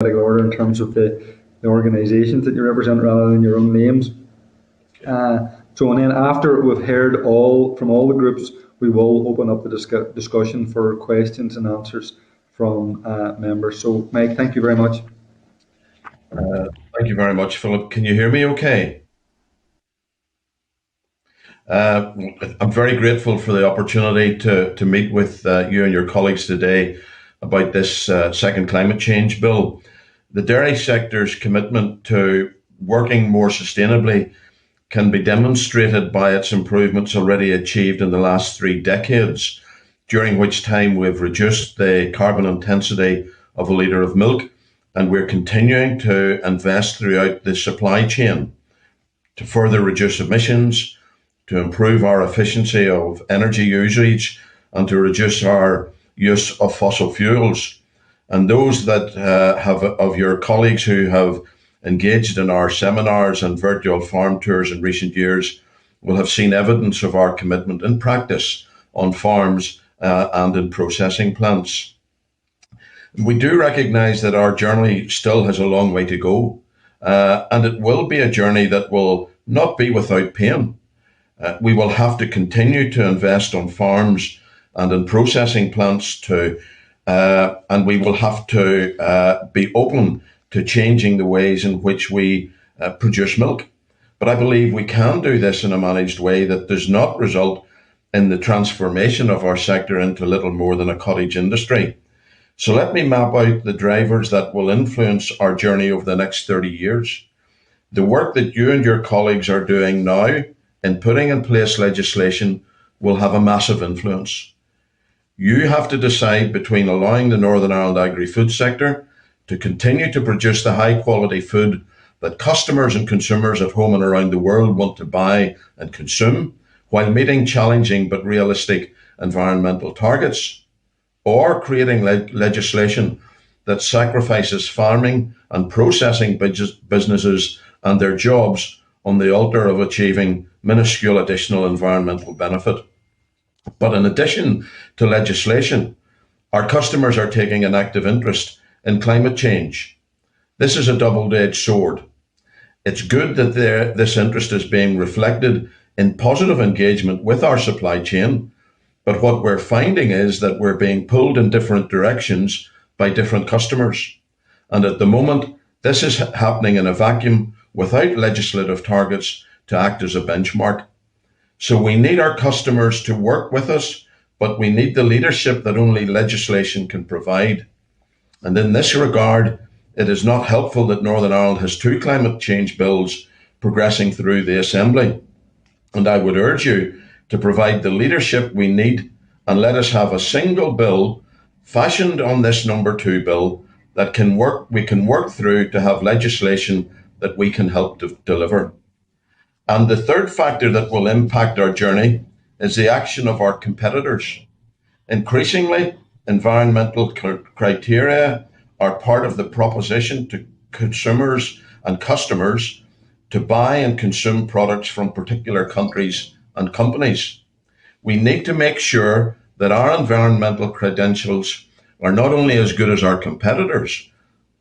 order in terms of the organisations that you represent rather than your own names. So and then after we've heard from all the groups, we will open up the discussion for questions and answers from members. So Mike, thank you very much. Thank you very much, Philip. Can you hear me okay? I'm very grateful for the opportunity to meet with you and your colleagues today about this second climate change bill. The dairy sector's commitment to working more sustainably can be demonstrated by its improvements already achieved in the last 3 decades, during which time we've reduced the carbon intensity of a litre of milk, and we're continuing to invest throughout the supply chain to further reduce emissions, to improve our efficiency of energy usage, and to reduce our use of fossil fuels. And those that of your colleagues who have engaged in our seminars and virtual farm tours in recent years will have seen evidence of our commitment in practice on farms and in processing plants. We do recognise that our journey still has a long way to go, and it will be a journey that will not be without pain. We will have to continue to invest on farms and in processing plants and we will have to be open to changing the ways in which we produce milk. But I believe we can do this in a managed way that does not result in the transformation of our sector into little more than a cottage industry. So let me map out the drivers that will influence our journey over the next 30 years. The work that you and your colleagues are doing now in putting in place legislation will have a massive influence. You have to decide between allowing the Northern Ireland agri-food sector to continue to produce the high quality food that customers and consumers at home and around the world want to buy and consume, while meeting challenging but realistic environmental targets, or creating legislation that sacrifices farming and processing businesses and their jobs on the altar of achieving minuscule additional environmental benefit. But in addition to legislation, our customers are taking an active interest in climate change. This is a double-edged sword. It's good that this interest is being reflected in positive engagement with our supply chain, but what we're finding is that we're being pulled in different directions by different customers. And at the moment, this is happening in a vacuum without legislative targets to act as a benchmark. So we need our customers to work with us, but we need the leadership that only legislation can provide. And in this regard, it is not helpful that Northern Ireland has 2 climate change bills progressing through the Assembly. And I would urge you to provide the leadership we need and let us have a single bill fashioned on this number 2 bill that we can work through to have legislation that we can help to deliver. And the third factor that will impact our journey is the action of our competitors. Increasingly, environmental criteria are part of the proposition to consumers and customers to buy and consume products from particular countries and companies. We need to make sure that our environmental credentials are not only as good as our competitors,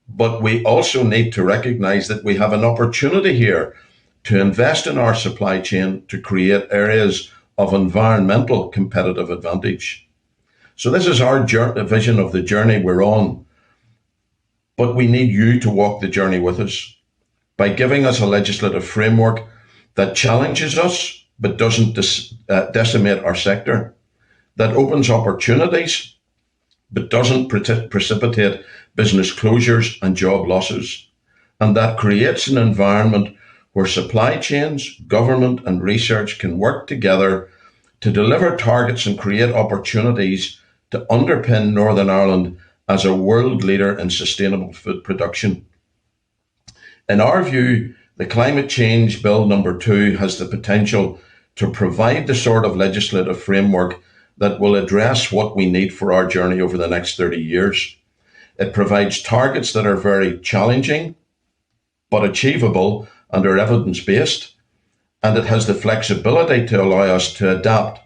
but we also need to recognize that we have an opportunity here to invest in our supply chain to create areas of environmental competitive advantage. So this is our vision of the journey we're on. But we need you to walk the journey with us by giving us a legislative framework that challenges us but doesn't decimate our sector, that opens opportunities but doesn't precipitate business closures and job losses, and that creates an environment where supply chains, government and research can work together to deliver targets and create opportunities to underpin Northern Ireland as a world leader in sustainable food production. In our view, the Climate Change Bill number 2 has the potential to provide the sort of legislative framework that will address what we need for our journey over the next 30 years. It provides targets that are very challenging, but achievable and are evidence-based, and it has the flexibility to allow us to adapt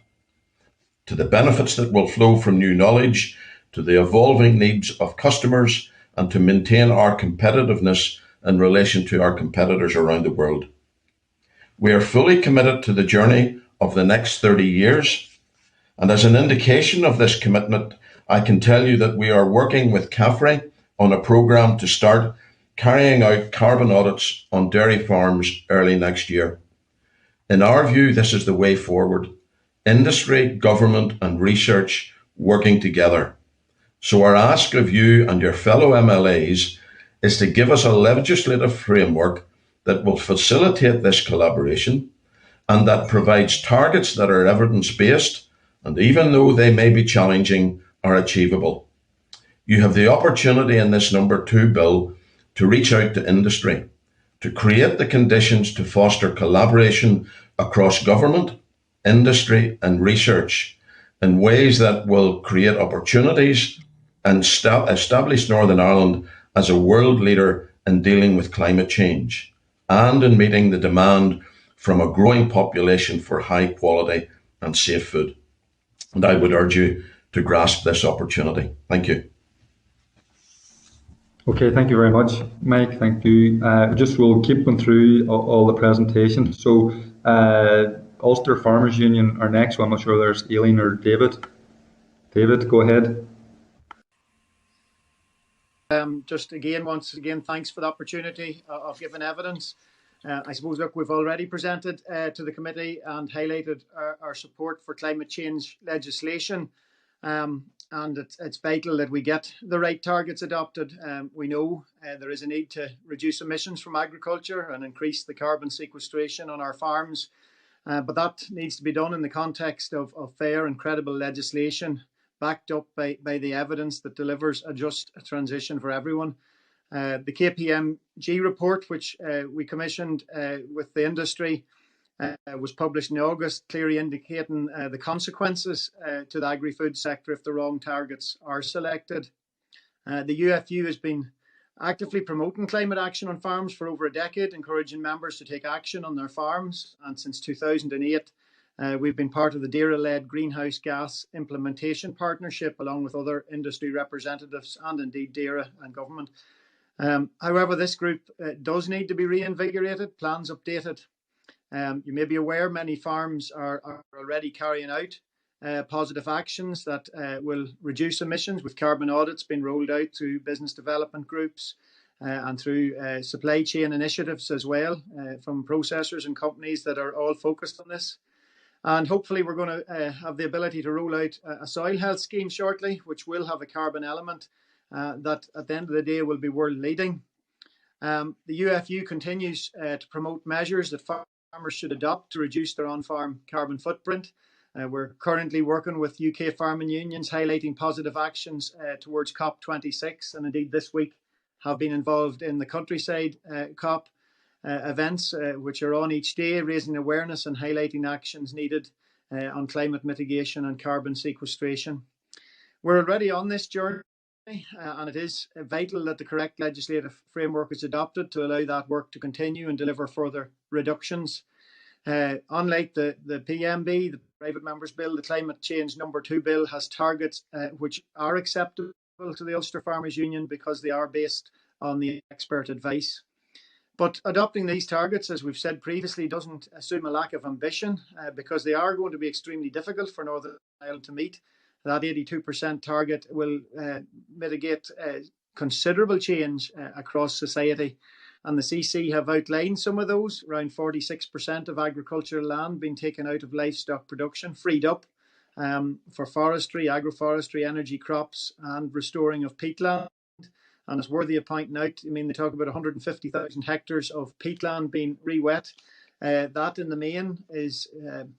to the benefits that will flow from new knowledge, to the evolving needs of customers, and to maintain our competitiveness in relation to our competitors around the world. We are fully committed to the journey of the next 30 years, and as an indication of this commitment, I can tell you that we are working with CAFRE on a programme to start carrying out carbon audits on dairy farms early next year. In our view, this is the way forward. Industry, government and research working together. So our ask of you and your fellow MLAs is to give us a legislative framework that will facilitate this collaboration and that provides targets that are evidence-based and, even though they may be challenging, are achievable. You have the opportunity in this number 2 bill to reach out to industry, to create the conditions to foster collaboration across government, industry and research in ways that will create opportunities and establish Northern Ireland as a world leader in dealing with climate change and in meeting the demand from a growing population for high quality and safe food. And I would urge you to grasp this opportunity. Thank you. Okay, thank you very much, Mike. Thank you. We'll keep going through all the presentations. So, Ulster Farmers Union are next. Well, I'm not sure there's Aileen or David. David, go ahead. Once again, thanks for the opportunity of giving evidence. I suppose, look, we've already presented to the committee and highlighted our support for climate change legislation. And it's vital that we get the right targets adopted. We know there is a need to reduce emissions from agriculture and increase the carbon sequestration on our farms. But that needs to be done in the context of fair and credible legislation, backed up by the evidence that delivers a just transition for everyone. The KPMG report, which we commissioned with the industry, was published in August, clearly indicating the consequences to the agri-food sector if the wrong targets are selected. The UFU has been actively promoting climate action on farms for over a decade, encouraging members to take action on their farms. And since 2008, we've been part of the DAERA-led Greenhouse Gas Implementation Partnership, along with other industry representatives and indeed DAERA and government. However, this group does need to be reinvigorated, plans updated. You may be aware many farms are already carrying out positive actions that will reduce emissions, with carbon audits being rolled out through business development groups and through supply chain initiatives as well from processors and companies that are all focused on this. And hopefully we're going to have the ability to roll out a soil health scheme shortly, which will have a carbon element that at the end of the day will be world leading. The UFU continues to promote measures that farmers should adopt to reduce their on-farm carbon footprint. We're currently working with UK farming unions, highlighting positive actions towards COP26, and indeed this week have been involved in the Countryside COP events, which are on each day, raising awareness and highlighting actions needed on climate mitigation and carbon sequestration. We're already on this journey, and it is vital that the correct legislative framework is adopted to allow that work to continue and deliver further reductions. Unlike the PMB, the Private Members Bill, the Climate Change Number 2 Bill has targets which are acceptable to the Ulster Farmers Union because they are based on the expert advice. But adopting these targets, as we've said previously, doesn't assume a lack of ambition because they are going to be extremely difficult for Northern Ireland to meet. That 82% target will mitigate considerable change across society. And the CC have outlined some of those, around 46% of agricultural land being taken out of livestock production, freed up for forestry, agroforestry, energy crops and restoring of peatland. And it's worthy of pointing out, I mean, they talk about 150,000 hectares of peatland being re-wet. That in the main is,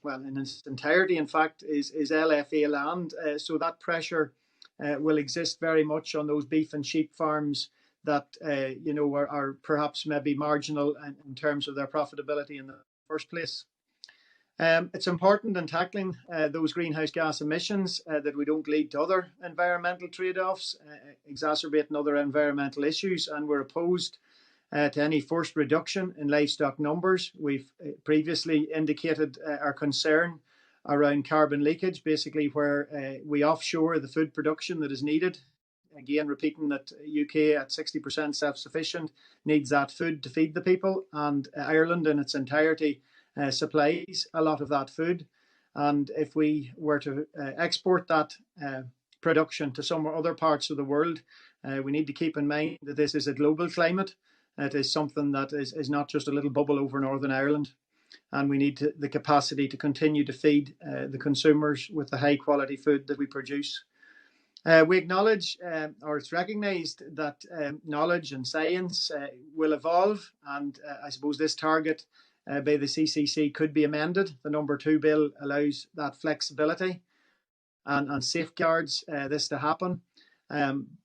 well, in its entirety, in fact, is LFA land. So that pressure will exist very much on those beef and sheep farms that, you know, are perhaps maybe marginal in terms of their profitability in the first place. It's important in tackling those greenhouse gas emissions that we don't lead to other environmental trade-offs, exacerbating other environmental issues, and we're opposed to any forced reduction in livestock numbers. We've previously indicated our concern around carbon leakage, basically where we offshore the food production that is needed again repeating that UK at 60% self-sufficient needs that food to feed the people, and Ireland in its entirety supplies a lot of that food. And if we were to export that production to some other parts of the world, we need to keep in mind that this is a global climate. It is something that is not just a little bubble over Northern Ireland. And we need the capacity to continue to feed the consumers with the high quality food that we produce. We acknowledge, or it's recognised, that knowledge and science will evolve, and I suppose this target by the CCC could be amended. The number 2 bill allows that flexibility and safeguards this to happen.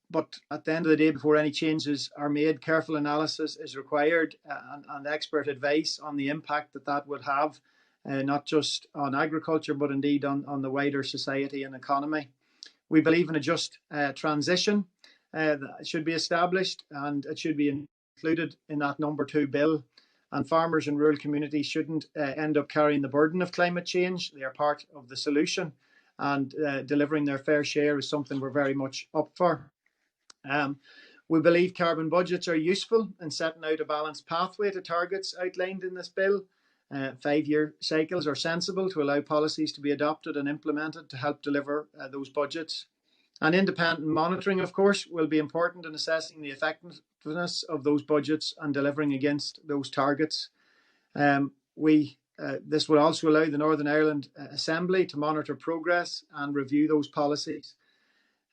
But at the end of the day, before any changes are made, careful analysis is required and expert advice on the impact that would have, not just on agriculture, but indeed on the wider society and economy. We believe in a just transition that should be established, and it should be included in that number 2 bill. And farmers in rural communities shouldn't end up carrying the burden of climate change. They are part of the solution, and delivering their fair share is something we're very much up for. We believe carbon budgets are useful in setting out a balanced pathway to targets outlined in this bill. 5-year cycles are sensible to allow policies to be adopted and implemented to help deliver those budgets. And independent monitoring, of course, will be important in assessing the effectiveness of those budgets and delivering against those targets. This will also allow the Northern Ireland Assembly to monitor progress and review those policies.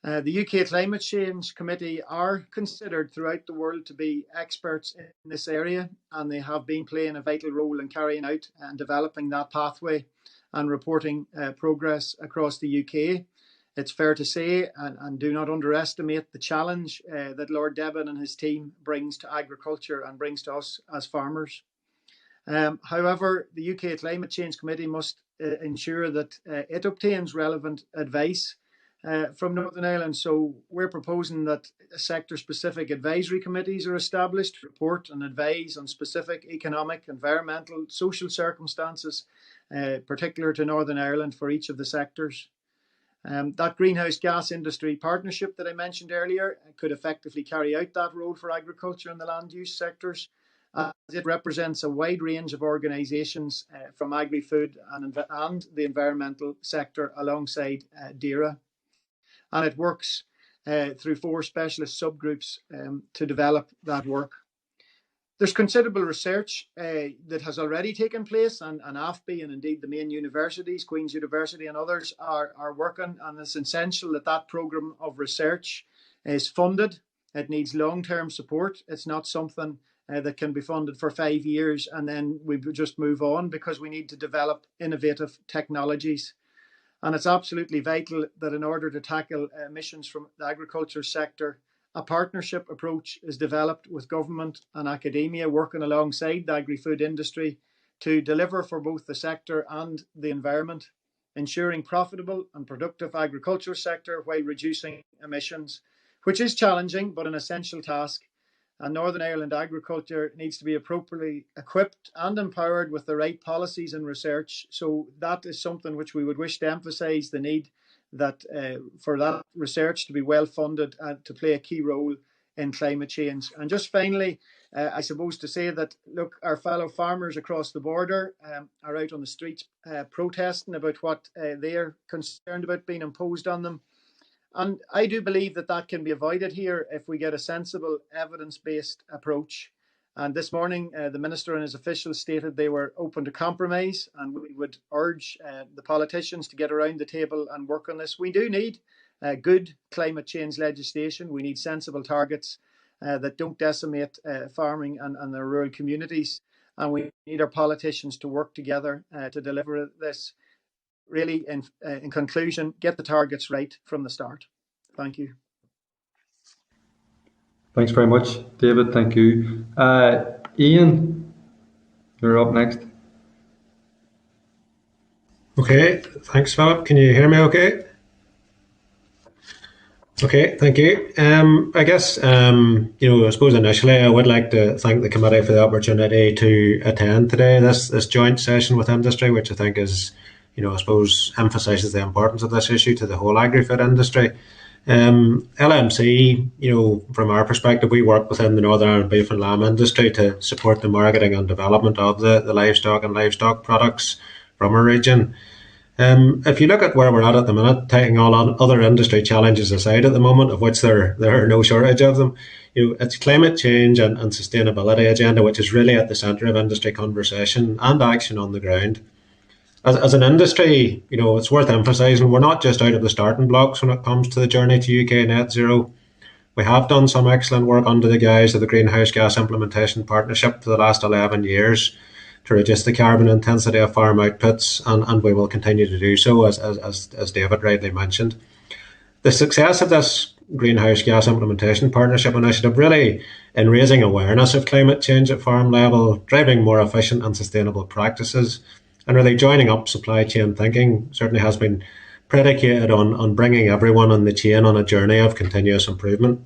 The UK Climate Change Committee are considered throughout the world to be experts in this area, and they have been playing a vital role in carrying out and developing that pathway and reporting progress across the UK. It's fair to say, and do not underestimate the challenge that Lord Debon and his team brings to agriculture and brings to us as farmers. However, the UK Climate Change Committee must ensure that it obtains relevant advice from Northern Ireland. So we're proposing that sector-specific advisory committees are established to report and advise on specific economic, environmental, social circumstances, particular to Northern Ireland for each of the sectors. That greenhouse gas industry partnership that I mentioned earlier could effectively carry out that role for agriculture and the land use sectors, as it represents a wide range of organisations from Agri-food and the environmental sector alongside DAERA. And it works through 4 specialist subgroups to develop that work. There's considerable research that has already taken place, and AFBI and indeed the main universities, Queen's University and others, are working, and it's essential that programme of research is funded. It needs long-term support. It's not something that can be funded for 5 years and then we just move on, because we need to develop innovative technologies. And it's absolutely vital that in order to tackle emissions from the agriculture sector, a partnership approach is developed with government and academia working alongside the agri-food industry to deliver for both the sector and the environment, ensuring profitable and productive agriculture sector while reducing emissions, which is challenging but an essential task. And Northern Ireland agriculture needs to be appropriately equipped and empowered with the right policies and research. So that is something which we would wish to emphasise, the need that for that research to be well funded and to play a key role in climate change. And just finally, I suppose to say that, look, our fellow farmers across the border are out on the streets protesting about what they are concerned about being imposed on them. And I do believe that can be avoided here if we get a sensible, evidence-based approach. And this morning, the Minister and his officials stated they were open to compromise, and we would urge the politicians to get around the table and work on this. We do need good climate change legislation. We need sensible targets that don't decimate farming and the rural communities. And we need our politicians to work together to deliver this. Really, in conclusion, get the targets right from the start. Thank you. Thanks very much, David. Thank you. Ian, you're up next. Okay, thanks, Philip. Can you hear me okay? Okay, thank you. I guess, I suppose initially I would like to thank the committee for the opportunity to attend today, this joint session with industry, which I think is, I suppose, emphasises the importance of this issue to the whole agri-food industry. LMC, from our perspective, we work within the Northern Ireland beef and lamb industry to support the marketing and development of the livestock and livestock products from our region. If you look at where we're at the minute, taking all on other industry challenges aside at the moment, of which there are no shortage of them, it's climate change and sustainability agenda, which is really at the centre of industry conversation and action on the ground. As an industry, it's worth emphasising we're not just out of the starting blocks when it comes to the journey to UK net zero. We have done some excellent work under the guise of the Greenhouse Gas Implementation Partnership for the last 11 years to reduce the carbon intensity of farm outputs, and we will continue to do so, as David rightly mentioned. The success of this Greenhouse Gas Implementation Partnership initiative really in raising awareness of climate change at farm level, driving more efficient and sustainable practices, and really joining up supply chain thinking certainly has been predicated on bringing everyone on the chain on a journey of continuous improvement.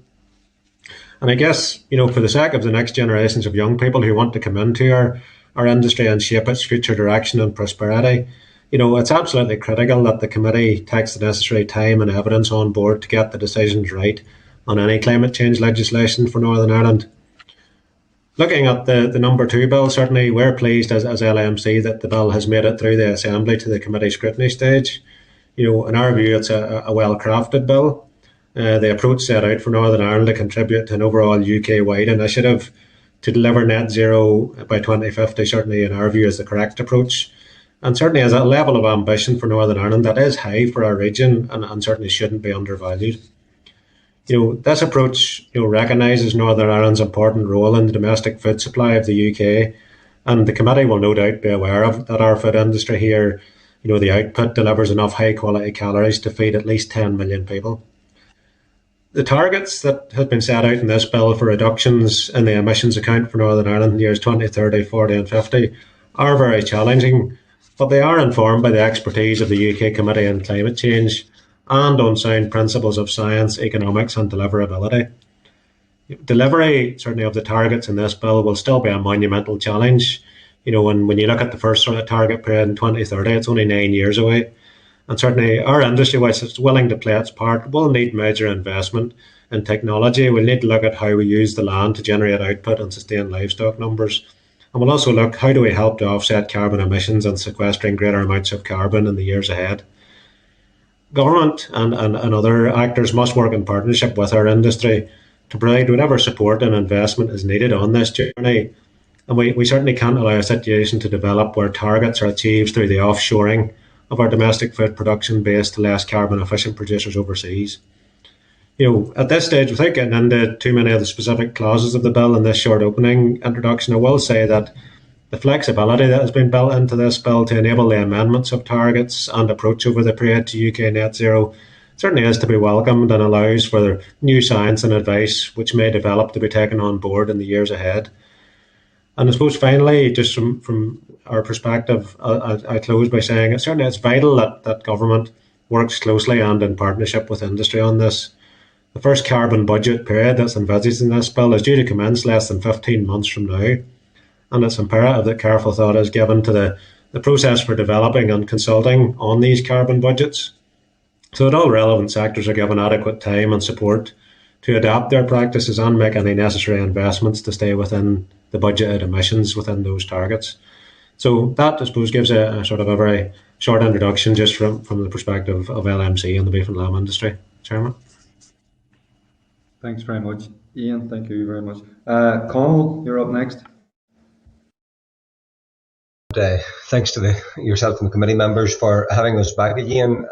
And I guess, for the sake of the next generations of young people who want to come into our industry and shape its future direction and prosperity, it's absolutely critical that the committee takes the necessary time and evidence on board to get the decisions right on any climate change legislation for Northern Ireland. Looking at the number 2 bill, certainly we're pleased as LMC that the bill has made it through the Assembly to the committee scrutiny stage. In our view, it's a well-crafted bill. The approach set out for Northern Ireland to contribute to an overall UK-wide initiative to deliver net zero by 2050, certainly in our view, is the correct approach. And certainly as a level of ambition for Northern Ireland that is high for our region and certainly shouldn't be undervalued. This approach, recognises Northern Ireland's important role in the domestic food supply of the UK, and the committee will no doubt be aware of that our food industry here, the output delivers enough high quality calories to feed at least 10 million people. The targets that have been set out in this bill for reductions in the emissions account for Northern Ireland in the years 2030, 40 and 50 are very challenging, but they are informed by the expertise of the UK Committee on Climate Change and on sound principles of science, economics and deliverability. Delivery, certainly, of the targets in this bill will still be a monumental challenge. When you look at the first sort of target period in 2030, it's only 9 years away. And certainly our industry, whilst it's willing to play its part, will need major investment in technology. We'll need to look at how we use the land to generate output and sustain livestock numbers. And we'll also look how do we help to offset carbon emissions and sequestering greater amounts of carbon in the years ahead. Government and other actors must work in partnership with our industry to provide whatever support and investment is needed on this journey. And we certainly can't allow a situation to develop where targets are achieved through the offshoring of our domestic food production base to less carbon efficient producers overseas. At this stage, without getting into too many of the specific clauses of the bill in this short opening introduction, I will say that the flexibility that has been built into this bill to enable the amendments of targets and approach over the period to UK net zero certainly is to be welcomed and allows for new science and advice which may develop to be taken on board in the years ahead. And I suppose finally, just from our perspective, I close by saying certainly it's vital that government works closely and in partnership with industry on this. The first carbon budget period that's envisaged in this bill is due to commence less than 15 months from now. And it's imperative that careful thought is given to the process for developing and consulting on these carbon budgets, so that all relevant sectors are given adequate time and support to adapt their practices and make any necessary investments to stay within the budgeted emissions within those targets. So that, I suppose, gives a sort of a very short introduction just from the perspective of LMC and the beef and lamb industry. Chairman. Thanks very much, Ian. Thank you very much. Conall, you're up next. Thanks to yourself and the committee members for having us back again.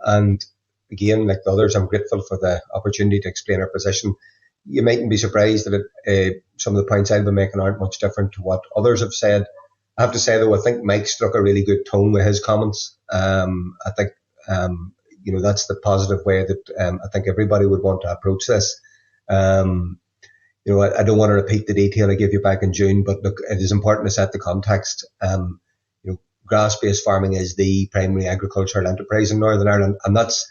And again, like the others, I'm grateful for the opportunity to explain our position. You mightn't be surprised that some of the points I've been making aren't much different to what others have said. I have to say, though, I think Mike struck a really good tone with his comments. I think, that's the positive way that I think everybody would want to approach this. I don't want to repeat the detail I gave you back in June, but look, it is important to set the context. Grass-based farming is the primary agricultural enterprise in Northern Ireland, and that's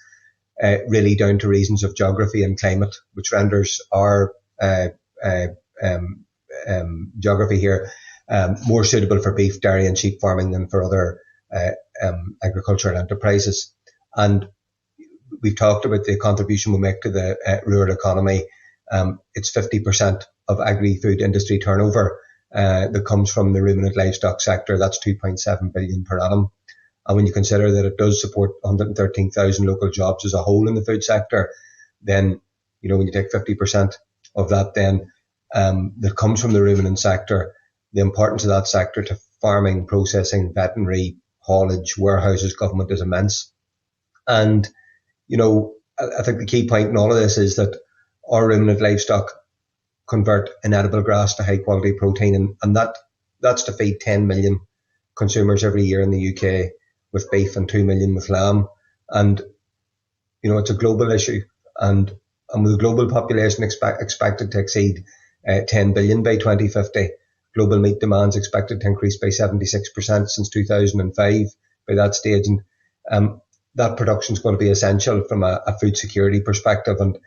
really down to reasons of geography and climate, which renders our geography here more suitable for beef, dairy and sheep farming than for other agricultural enterprises. And we've talked about the contribution we make to the rural economy. It's 50% of agri-food industry turnover that comes from the ruminant livestock sector. That's 2.7 billion per annum. And when you consider that it does support 113,000 local jobs as a whole in the food sector, then, when you take 50% of that then that comes from the ruminant sector, the importance of that sector to farming, processing, veterinary, haulage, warehouses, government is immense. And, I think the key point in all of this is that our ruminant livestock convert inedible grass to high quality protein, and that's to feed 10 million consumers every year in the UK with beef and 2 million with lamb. And, it's a global issue, and with the global population expected to exceed 10 billion by 2050, global meat demand is expected to increase by 76% since 2005 by that stage. And that production is going to be essential from a food security perspective. And,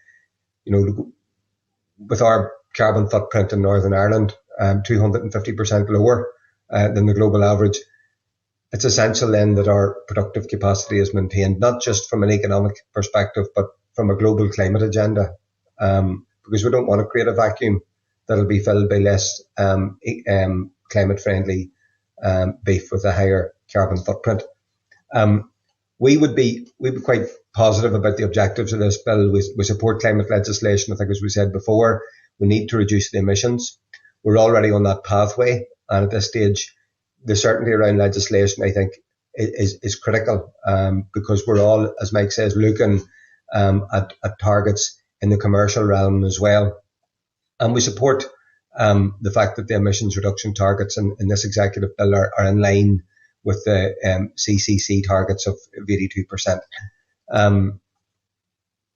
with our carbon footprint in Northern Ireland, 250% lower than the global average, it's essential then that our productive capacity is maintained, not just from an economic perspective, but from a global climate agenda, because we don't want to create a vacuum that'll be filled by less climate-friendly beef with a higher carbon footprint. We would be quite positive about the objectives of this bill. We support climate legislation. I think, as we said before, we need to reduce the emissions. We're already on that pathway, and at this stage, the certainty around legislation, I think, is critical, because we're all, as Mike says, looking at targets in the commercial realm as well. And we support the fact that the emissions reduction targets in this executive bill are in line with the CCC targets of 82%.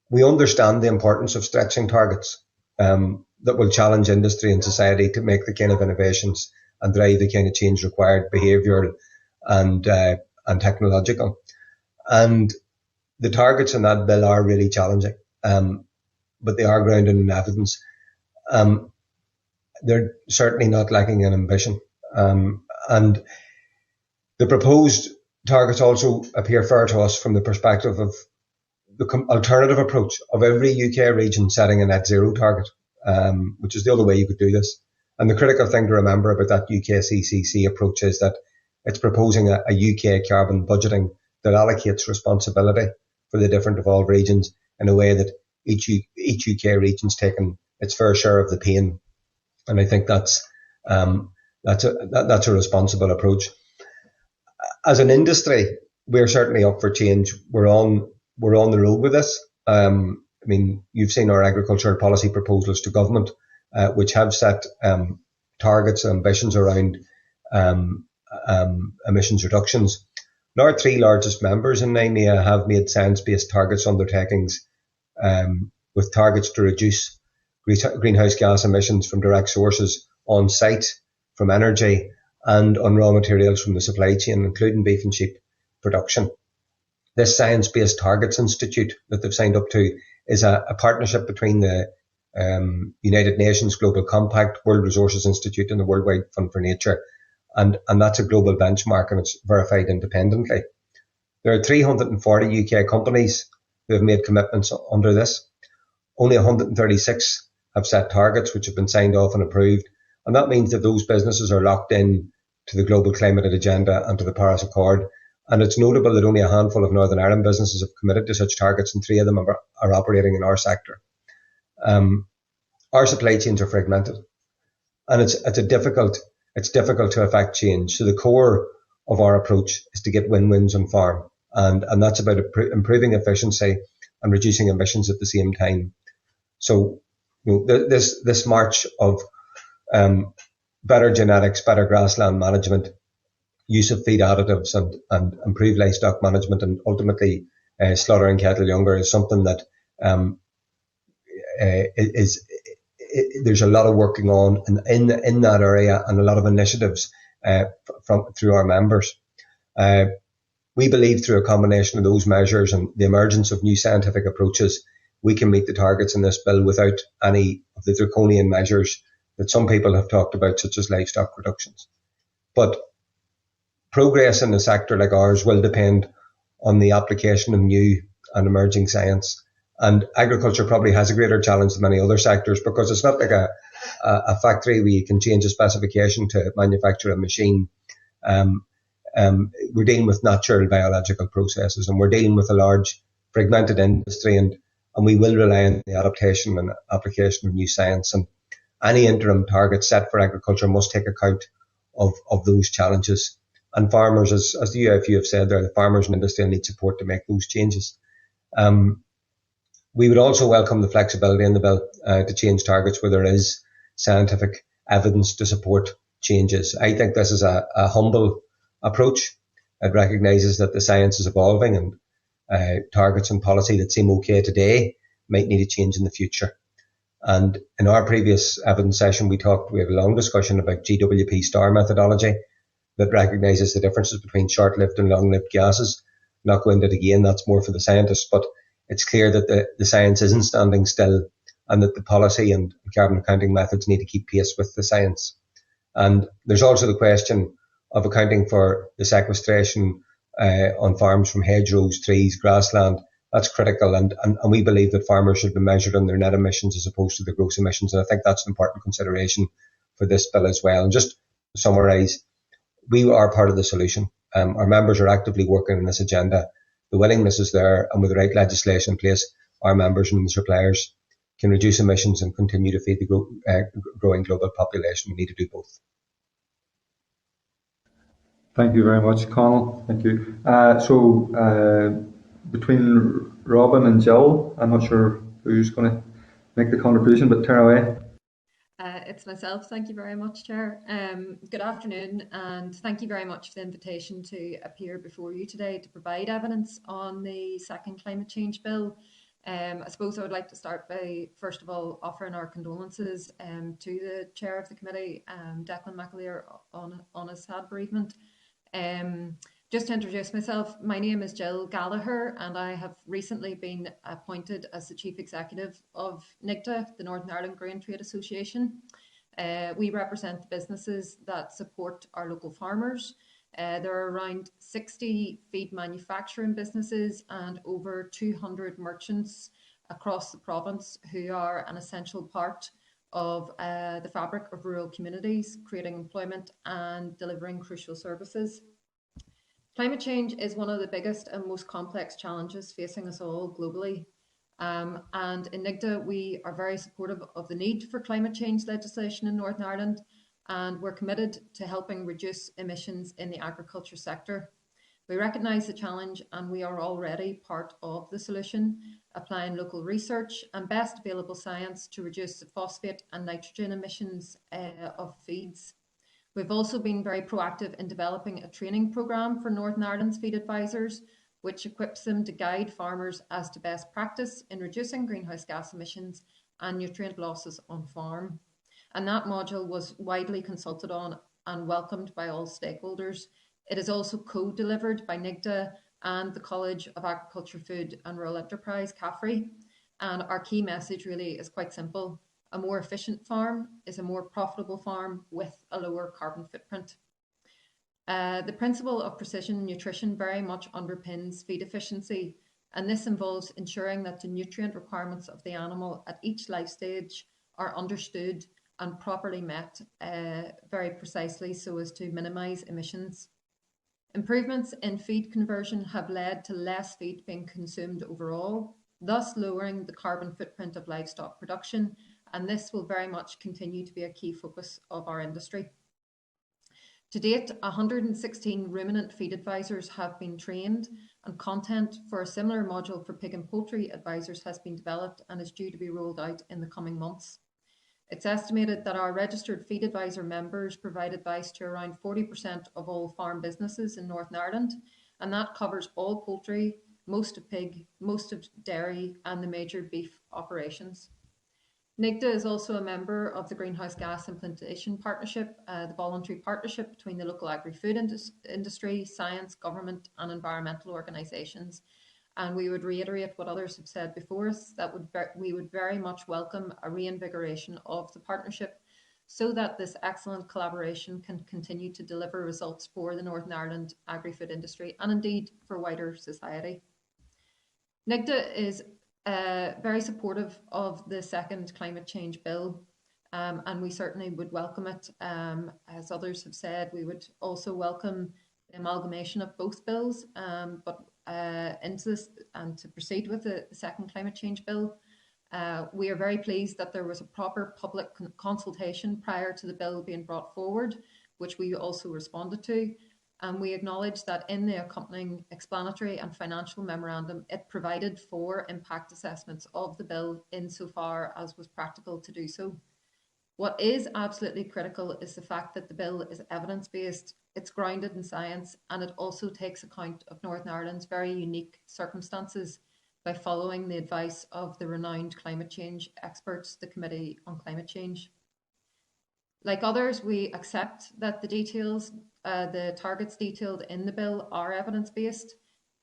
We understand the importance of stretching targets that will challenge industry and society to make the kind of innovations and drive the kind of change required, behavioural and technological. And the targets in that bill are really challenging, but they are grounded in evidence. They're certainly not lacking in ambition. And the proposed targets also appear fair to us from the perspective of the alternative approach of every UK region setting a net zero target, which is the other way you could do this. And the critical thing to remember about that UK CCC approach is that it's proposing a UK carbon budgeting that allocates responsibility for the different devolved regions in a way that each UK region's taken its fair share of the pain. And I think that's a responsible approach. As an industry, we're certainly up for change. We're on the road with this. You've seen our agricultural policy proposals to government, which have set targets and ambitions around emissions reductions. Now, our three largest members in NIMEA have made science-based targets undertakings with targets to reduce greenhouse gas emissions from direct sources on site, from energy, and on raw materials from the supply chain, including beef and sheep production. This Science-Based Targets Institute that they've signed up to is a partnership between the United Nations Global Compact, World Resources Institute, and the Worldwide Fund for Nature. And that's a global benchmark, and it's verified independently. There are 340 UK companies who have made commitments under this. Only 136 have set targets which have been signed off and approved. And that means that those businesses are locked in to the global climate agenda and to the Paris Accord. And it's notable that only a handful of Northern Ireland businesses have committed to such targets, and 3 of them are operating in our sector. Our supply chains are fragmented, and it's difficult to affect change. So the core of our approach is to get win-wins on farm, and that's about improving efficiency and reducing emissions at the same time. So this march of better genetics, better grassland management, use of feed additives, and improved livestock management, and ultimately slaughtering cattle younger is something that there's a lot of working on in that area, and a lot of initiatives through our members. We believe through a combination of those measures and the emergence of new scientific approaches, we can meet the targets in this bill without any of the draconian measures that some people have talked about, such as livestock reductions. But progress in a sector like ours will depend on the application of new and emerging science. And agriculture probably has a greater challenge than many other sectors because it's not like a factory where you can change a specification to manufacture a machine. We're dealing with natural biological processes, and we're dealing with a large fragmented industry, and we will rely on the adaptation and application of new science. And any interim target set for agriculture must take account of those challenges. And farmers, as the UIFU have said there, the farmers and industry need support to make those changes. We would also welcome the flexibility in the bill to change targets where there is scientific evidence to support changes. I think this is a humble approach. It recognises that the science is evolving, and targets and policy that seem okay today might need a change in the future. And in our previous evidence session, we had a long discussion about GWP star methodology that recognises the differences between short-lived and long-lived gases. I'm not going into it again, that's more for the scientists, but it's clear that the science isn't standing still, and that the policy and carbon accounting methods need to keep pace with the science. And there's also the question of accounting for the sequestration on farms from hedgerows, trees, grassland. That's critical, and we believe that farmers should be measured on their net emissions as opposed to the gross emissions, and I think that's an important consideration for this bill as well. And just to summarise, we are part of the solution. Our members are actively working on this agenda. The willingness is there, and with the right legislation in place, our members and the suppliers can reduce emissions and continue to feed the growing global population. We need to do both. Thank you very much, Conall. Thank you. Between Robin and Gill, I'm not sure who's going to make the contribution, but tear away. It's myself. Thank you very much, Chair. Good afternoon, and thank you very much for the invitation to appear before you today to provide evidence on the second climate change bill. I suppose I would like to start by, first of all, offering our condolences to the Chair of the committee, Declan McAleer, on his sad bereavement. Just to introduce myself, my name is Gill Gallagher, and I have recently been appointed as the Chief Executive of NIGTA, the Northern Ireland Grain Trade Association. We represent the businesses that support our local farmers. There are around 60 feed manufacturing businesses and over 200 merchants across the province who are an essential part of the fabric of rural communities, creating employment and delivering crucial services. Climate change is one of the biggest and most complex challenges facing us all globally. And in NIGTA, we are very supportive of the need for climate change legislation in Northern Ireland, and we're committed to helping reduce emissions in the agriculture sector. We recognise the challenge, and we are already part of the solution, applying local research and best available science to reduce the phosphate and nitrogen emissions of feeds. We've also been very proactive in developing a training programme for Northern Ireland's feed advisors, which equips them to guide farmers as to best practice in reducing greenhouse gas emissions and nutrient losses on farm. And that module was widely consulted on and welcomed by all stakeholders. It is also co-delivered by NIGTA and the College of Agriculture, Food and Rural Enterprise, CAFRE. And our key message really is quite simple. A more efficient farm is a more profitable farm with a lower carbon footprint. The principle of precision nutrition very much underpins feed efficiency, and this involves ensuring that the nutrient requirements of the animal at each life stage are understood and properly met very precisely so as to minimise emissions. Improvements in feed conversion have led to less feed being consumed overall, thus lowering the carbon footprint of livestock production, and this will very much continue to be a key focus of our industry. To date, 116 ruminant feed advisors have been trained, and content for a similar module for pig and poultry advisors has been developed and is due to be rolled out in the coming months. It's estimated that our registered feed advisor members provide advice to around 40% of all farm businesses in Northern Ireland, and that covers all poultry, most of pig, most of dairy, and the major beef operations. NIGTA is also a member of the Greenhouse Gas Implementation Partnership, the voluntary partnership between the local agri-food industry, science, government and environmental organisations. And we would reiterate what others have said before us, that we would very much welcome a reinvigoration of the partnership so that this excellent collaboration can continue to deliver results for the Northern Ireland agri-food industry and indeed for wider society. NIGDA is very supportive of the second climate change bill, and we certainly would welcome it. As others have said, we would also welcome the amalgamation of both bills, but into this and to proceed with the second climate change bill. We are very pleased that there was a proper public consultation prior to the bill being brought forward, which we also responded to. And we acknowledge that in the accompanying explanatory and financial memorandum, it provided for impact assessments of the bill insofar as was practical to do so. What is absolutely critical is the fact that the bill is evidence-based, it's grounded in science, and it also takes account of Northern Ireland's very unique circumstances by following the advice of the renowned climate change experts, the Committee on Climate Change. Like others, we accept that the details, the targets detailed in the bill are evidence-based,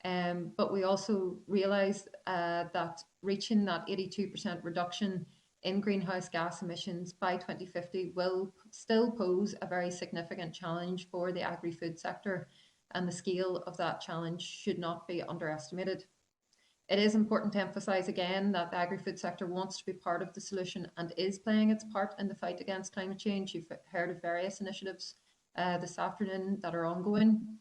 but we also realise that reaching that 82% reduction in greenhouse gas emissions by 2050 will still pose a very significant challenge for the agri-food sector, and the scale of that challenge should not be underestimated. It is important to emphasise again that the agri-food sector wants to be part of the solution and is playing its part in the fight against climate change. You've heard of various initiatives this afternoon that are ongoing,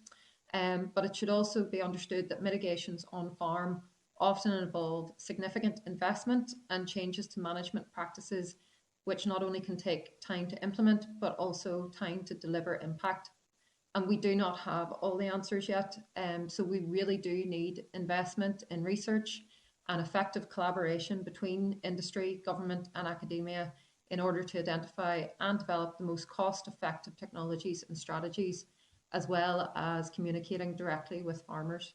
but it should also be understood that mitigations on farm often involve significant investment and changes to management practices, which not only can take time to implement, but also time to deliver impact. And we do not have all the answers yet. So we really do need investment in research and effective collaboration between industry, government and academia in order to identify and develop the most cost-effective technologies and strategies, as well as communicating directly with farmers.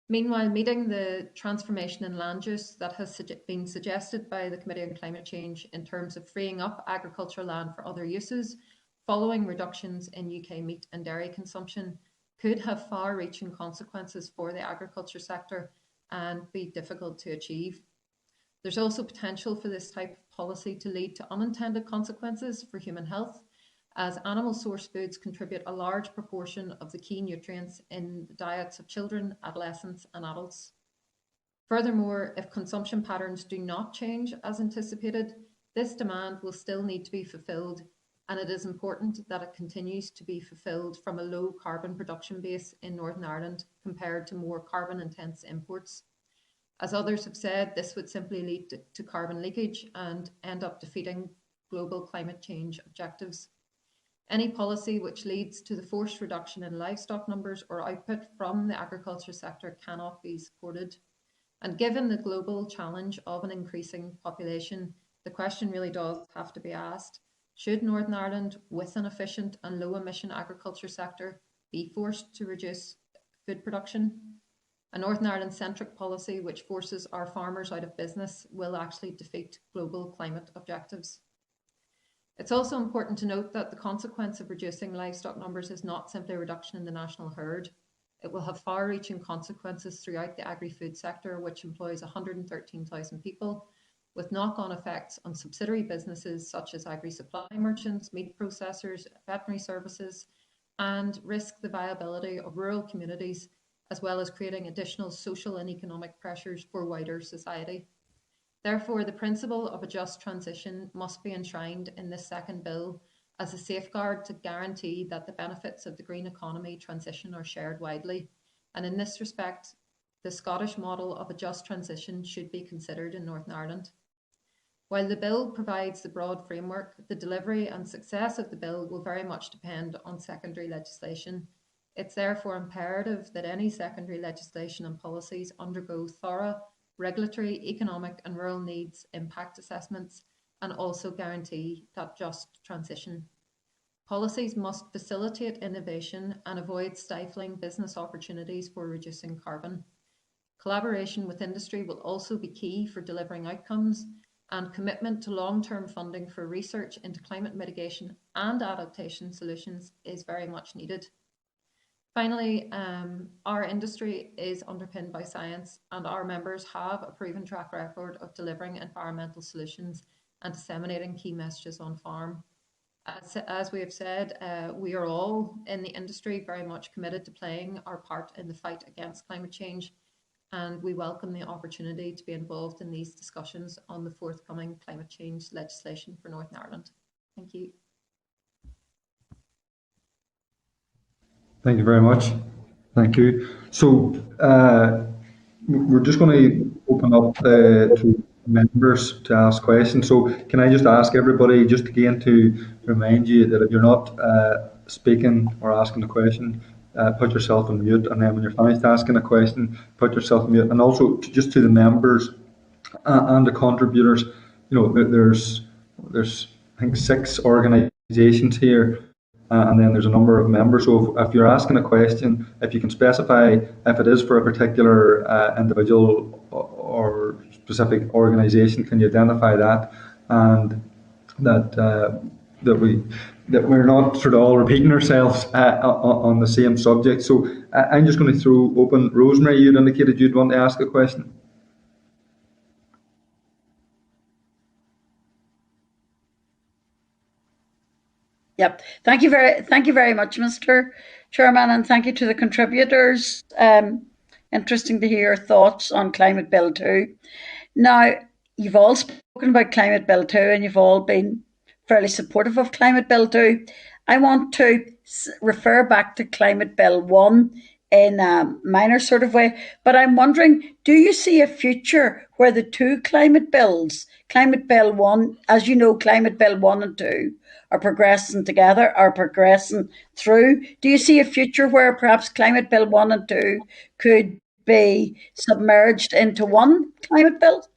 Meanwhile, meeting the transformation in land use that has been suggested by the Committee on Climate Change in terms of freeing up agricultural land for other uses following reductions in UK meat and dairy consumption could have far-reaching consequences for the agriculture sector and be difficult to achieve. There's also potential for this type of policy to lead to unintended consequences for human health, as animal source foods contribute a large proportion of the key nutrients in the diets of children, adolescents and adults. Furthermore, if consumption patterns do not change as anticipated, this demand will still need to be fulfilled, and it is important that it continues to be fulfilled from a low carbon production base in Northern Ireland compared to more carbon intense imports. As others have said, this would simply lead to carbon leakage and end up defeating global climate change objectives. Any policy which leads to the forced reduction in livestock numbers or output from the agriculture sector cannot be supported. And given the global challenge of an increasing population, the question really does have to be asked: should Northern Ireland, with an efficient and low emission agriculture sector, be forced to reduce food production? A Northern Ireland centric policy which forces our farmers out of business will actually defeat global climate objectives. It's also important to note that the consequence of reducing livestock numbers is not simply a reduction in the national herd. It will have far-reaching consequences throughout the agri-food sector, which employs 113,000 people, with knock-on effects on subsidiary businesses such as agri-supply merchants, meat processors, veterinary services, and risk the viability of rural communities, as well as creating additional social and economic pressures for wider society. Therefore, the principle of a just transition must be enshrined in this second bill as a safeguard to guarantee that the benefits of the green economy transition are shared widely. And in this respect, the Scottish model of a just transition should be considered in Northern Ireland. While the bill provides the broad framework, the delivery and success of the bill will very much depend on secondary legislation. It's therefore imperative that any secondary legislation and policies undergo thorough regulatory, economic and rural needs impact assessments and also guarantee that just transition. Policies must facilitate innovation and avoid stifling business opportunities for reducing carbon. Collaboration with industry will also be key for delivering outcomes, and commitment to long-term funding for research into climate mitigation and adaptation solutions is very much needed. Finally, our industry is underpinned by science, and our members have a proven track record of delivering environmental solutions and disseminating key messages on farm. As we have said, we are all in the industry very much committed to playing our part in the fight against climate change, and we welcome the opportunity to be involved in these discussions on the forthcoming climate change legislation for Northern Ireland. Thank you. Thank you very much. Thank you. So we're just going to open up to members to ask questions. So can I just ask everybody, just again to remind you that if you're not speaking or asking a question, put yourself on mute, and then when you're finished asking a question, put yourself on mute. And also just to the members and the contributors, there's I think 6 organisations here. And then there's a number of members. So if you're asking a question, if you can specify if it is for a particular individual or specific organisation, can you identify that, and that we're not sort of all repeating ourselves on the same subject. So I'm just going to throw open. Rosemary, you'd indicated you'd want to ask a question. Yep. Thank you very much, Mr. Chairman, and thank you to the contributors. Interesting to hear your thoughts on Climate Bill 2. Now, you've all spoken about Climate Bill 2, and you've all been fairly supportive of Climate Bill 2. I want to refer back to Climate Bill 1 in a minor sort of way, but I'm wondering, do you see a future where the two climate bills, Climate Bill 1, as you know, Climate Bill 1 and 2, are progressing together, are progressing through? Do you see a future where perhaps Climate Bill 1 and 2 could be submerged into one climate bill?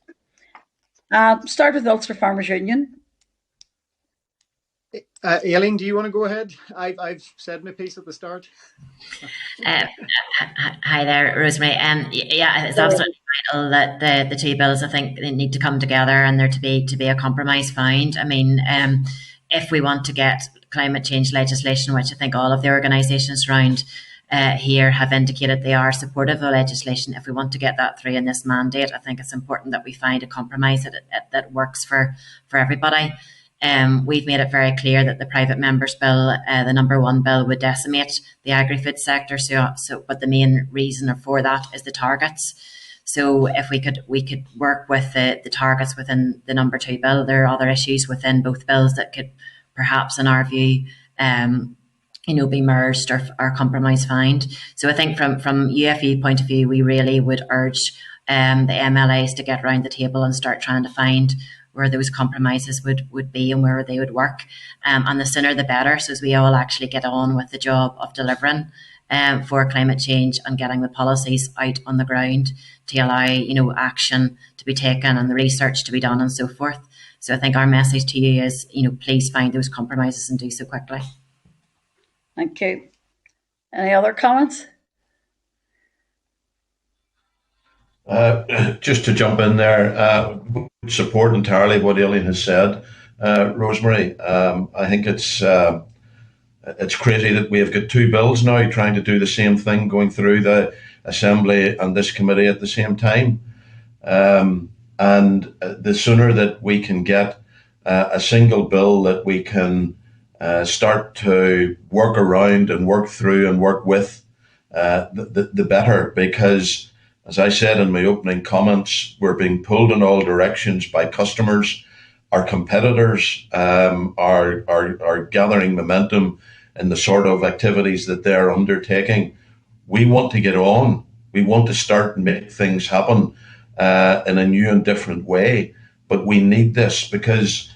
Start with Ulster Farmers Union. Aileen, do you want to go ahead? I've said my piece at the start. Hi there, Rosemary. Yeah, it's absolutely vital that the two bills, I think, they need to come together and there to be a compromise found. I mean, if we want to get climate change legislation, which I think all of the organisations around here have indicated they are supportive of legislation, if we want to get that through in this mandate, I think it's important that we find a compromise that works for everybody. We've made it very clear that the private members bill, the number 1 bill, would decimate the agri-food sector. But the main reason for that is the targets. So if we could work with the targets within the number 2 bill. There are other issues within both bills that could perhaps, in our view, be merged or compromise found. So I think from UFE point of view, we really would urge the MLAs to get around the table and start trying to find where those compromises would be and where they would work. And the sooner the better, so as we all actually get on with the job of delivering for climate change and getting the policies out on the ground to allow, action to be taken and the research to be done and so forth. So I think our message to you is, please find those compromises and do so quickly. Thank you. Any other comments? Just to jump in there, support entirely what Aileen has said, Rosemary. I think it's crazy that we have got 2 bills now trying to do the same thing, going through the Assembly and this committee at the same time. And the sooner that we can get a single bill that we can start to work around and work through and work with, the better, because as I said in my opening comments, we're being pulled in all directions by customers. Our competitors are gathering momentum in the sort of activities that they're undertaking. We want to get on. We want to start and make things happen in a new and different way. But we need this because,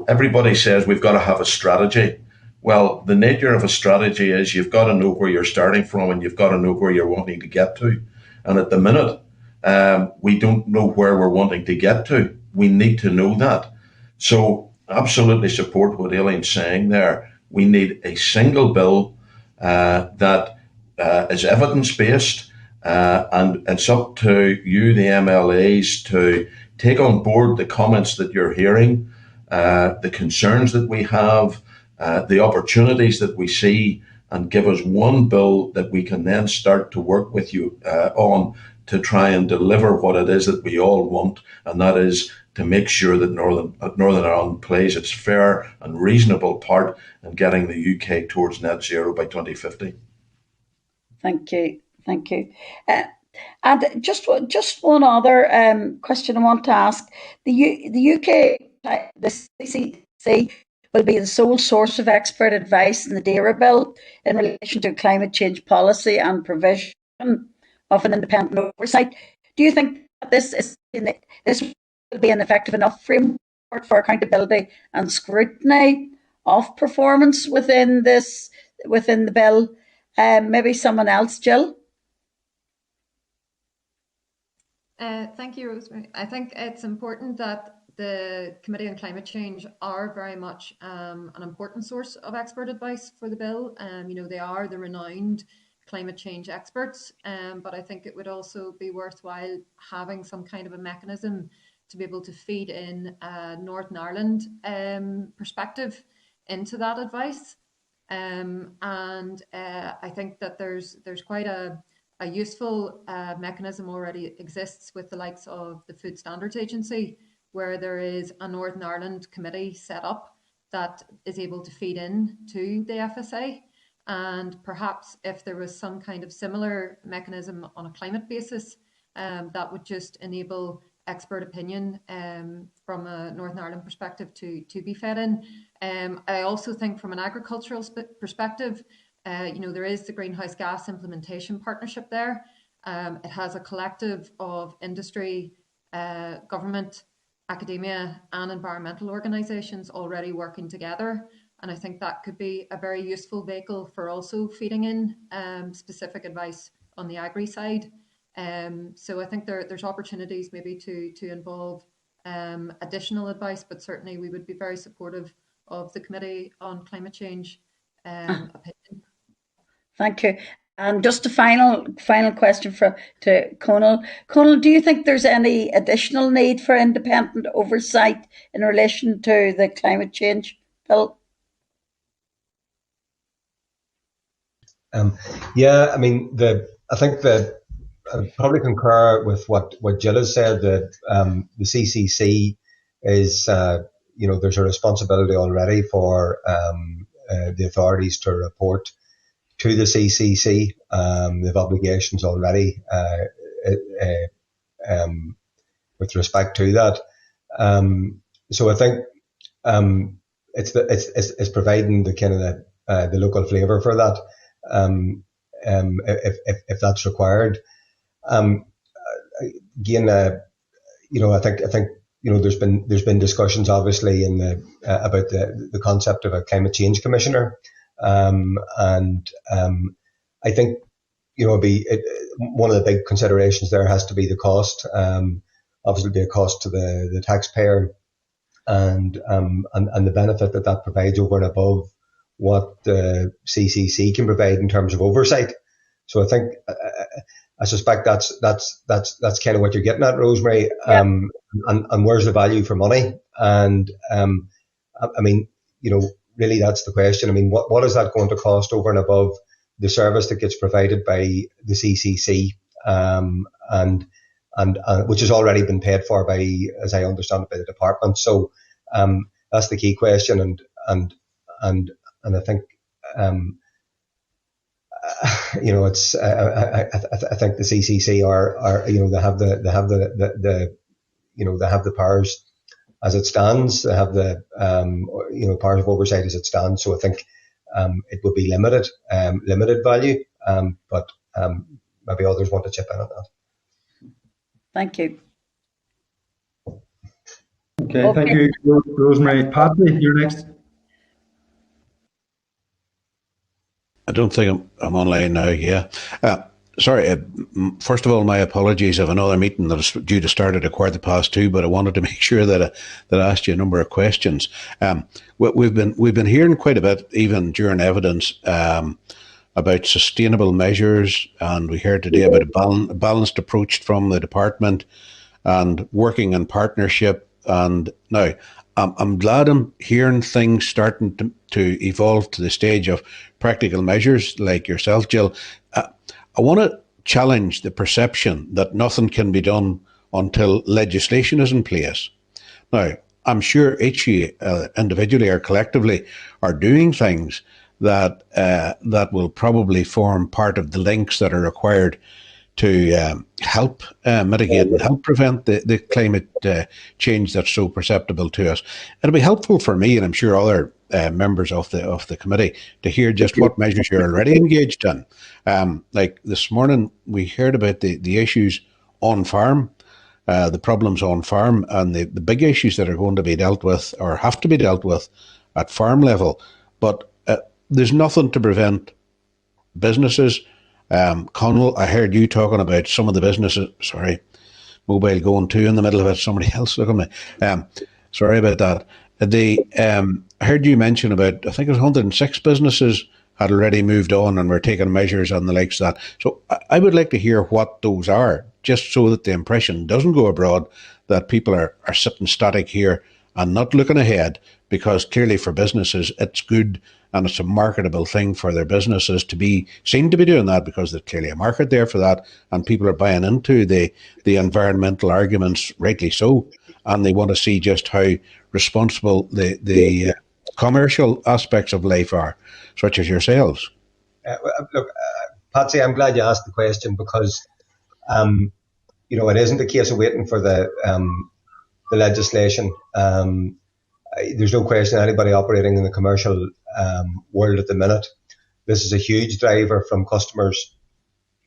everybody says we've got to have a strategy. Well, the nature of a strategy is you've got to know where you're starting from and you've got to know where you're wanting to get to. And at the minute, we don't know where we're wanting to get to. We need to know that. So absolutely support what Aileen's saying there. We need a single bill that is evidence-based, and it's up to you, the MLAs, to take on board the comments that you're hearing, the concerns that we have, the opportunities that we see, and give us one bill that we can then start to work with you on to try and deliver what it is that we all want, and that is to make sure that Northern Ireland plays its fair and reasonable part in getting the UK towards net zero by 2050. Thank you. And just one other question I want to ask: the UK, the CCC will be the sole source of expert advice in the DAERA bill in relation to climate change policy and provision of an independent oversight. Do you think that this will be an effective enough framework for accountability and scrutiny of performance within the bill? Maybe someone else, Gill? Thank you, Rosemary. I think it's important that the Committee on Climate Change are very much an important source of expert advice for the bill. They are the renowned climate change experts, but I think it would also be worthwhile having some kind of a mechanism to be able to feed in Northern Ireland perspective into that advice. And I think that there's quite a useful mechanism already exists with the likes of the Food Standards Agency, where there is a Northern Ireland committee set up that is able to feed in to the FSA. And perhaps if there was some kind of similar mechanism on a climate basis, that would just enable expert opinion from a Northern Ireland perspective to be fed in. I also think from an agricultural perspective, there is the Greenhouse Gas Implementation Partnership there. It has a collective of industry, government, academia and environmental organisations already working together. And I think that could be a very useful vehicle for also feeding in specific advice on the agri side. So I think there's opportunities maybe to involve additional advice, but certainly we would be very supportive of the Committee on Climate Change opinion. Thank you. And just a final question to Conall. Conall, do you think there's any additional need for independent oversight in relation to the climate change bill? Yeah, I mean, I think that I probably concur with what Gill has said, that the CCC is, there's a responsibility already for the authorities to report to the CCC. They have obligations already with respect to that. So I think it's providing the kind of the local flavour for that. If that's required. Again, I think there's been discussions obviously about the concept of a climate change commissioner, and I think one of the big considerations there has to be the cost. Obviously, be a cost to the taxpayer, and the benefit that provides over and above what the CCC can provide in terms of oversight. So I think I suspect that's kind of what you're getting at, Rosemary. Yeah. And where's the value for money? And I mean, really that's the question. I mean, what is that going to cost over and above the service that gets provided by the CCC, and which has already been paid for by, as I understand it, by the department. So that's the key question, and I think it's I think the CCC are they have the powers as it stands. They have the powers of oversight as it stands. So I think it would be limited value, but maybe others want to chip in on that. Thank you. Okay. Thank you, Rosemary. Paddy, you're next. I don't think I'm online now. Yeah. Sorry. First of all, my apologies. I have another meeting that's due to start at 2:15, but I wanted to make sure that I asked you a number of questions. We've been hearing quite a bit, even during evidence, about sustainable measures, and we heard today about a balanced approach from the department and working in partnership. And now, I'm glad I'm hearing things starting to evolve to the stage of practical measures like yourself, Gill. I want to challenge the perception that nothing can be done until legislation is in place. Now, I'm sure each of you, individually or collectively, are doing things that will probably form part of the links that are required help mitigate and help prevent the climate change that's so perceptible to us. It'll be helpful for me, and I'm sure other members of the committee, to hear just what measures you're already engaged in. Like this morning, we heard about the issues on farm, the problems on farm, and the big issues that are going to be dealt with or have to be dealt with at farm level. But there's nothing to prevent businesses. Conall, I heard you talking about some of the businesses. Sorry, mobile going too in the middle of it. Somebody else looking at me. Sorry about that. I heard you mention about, I think it was 106 businesses had already moved on and were taking measures on the likes of that. So I would like to hear what those are, just so that the impression doesn't go abroad that people are sitting static here and not looking ahead, because clearly for businesses it's good and it's a marketable thing for their businesses to seem to be doing that, because there's clearly a market there for that and people are buying into the environmental arguments, rightly so, and they want to see just how responsible the commercial aspects of life are, such as yourselves. Look, Patsy, I'm glad you asked the question, because it isn't a case of waiting for the legislation. There's no question anybody operating in the commercial world at the minute, this is a huge driver from customers,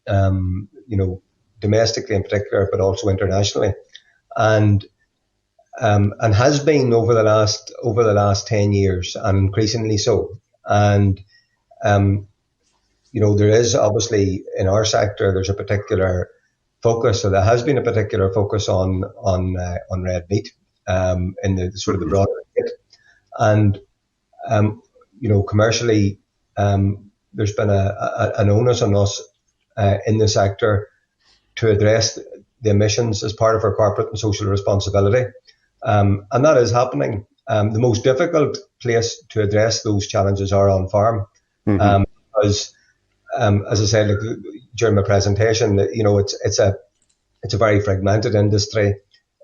domestically in particular, but also internationally, and has been over the last 10 years, and increasingly so. And there is obviously in our sector there's a particular focus, so there has been a particular focus on red meat in the sort of the broader market. And commercially, there's been an onus on us in the sector to address the emissions as part of our corporate and social responsibility. And that is happening. The most difficult place to address those challenges are on farm. Mm-hmm. Because, as I said during my presentation, it's a very fragmented industry.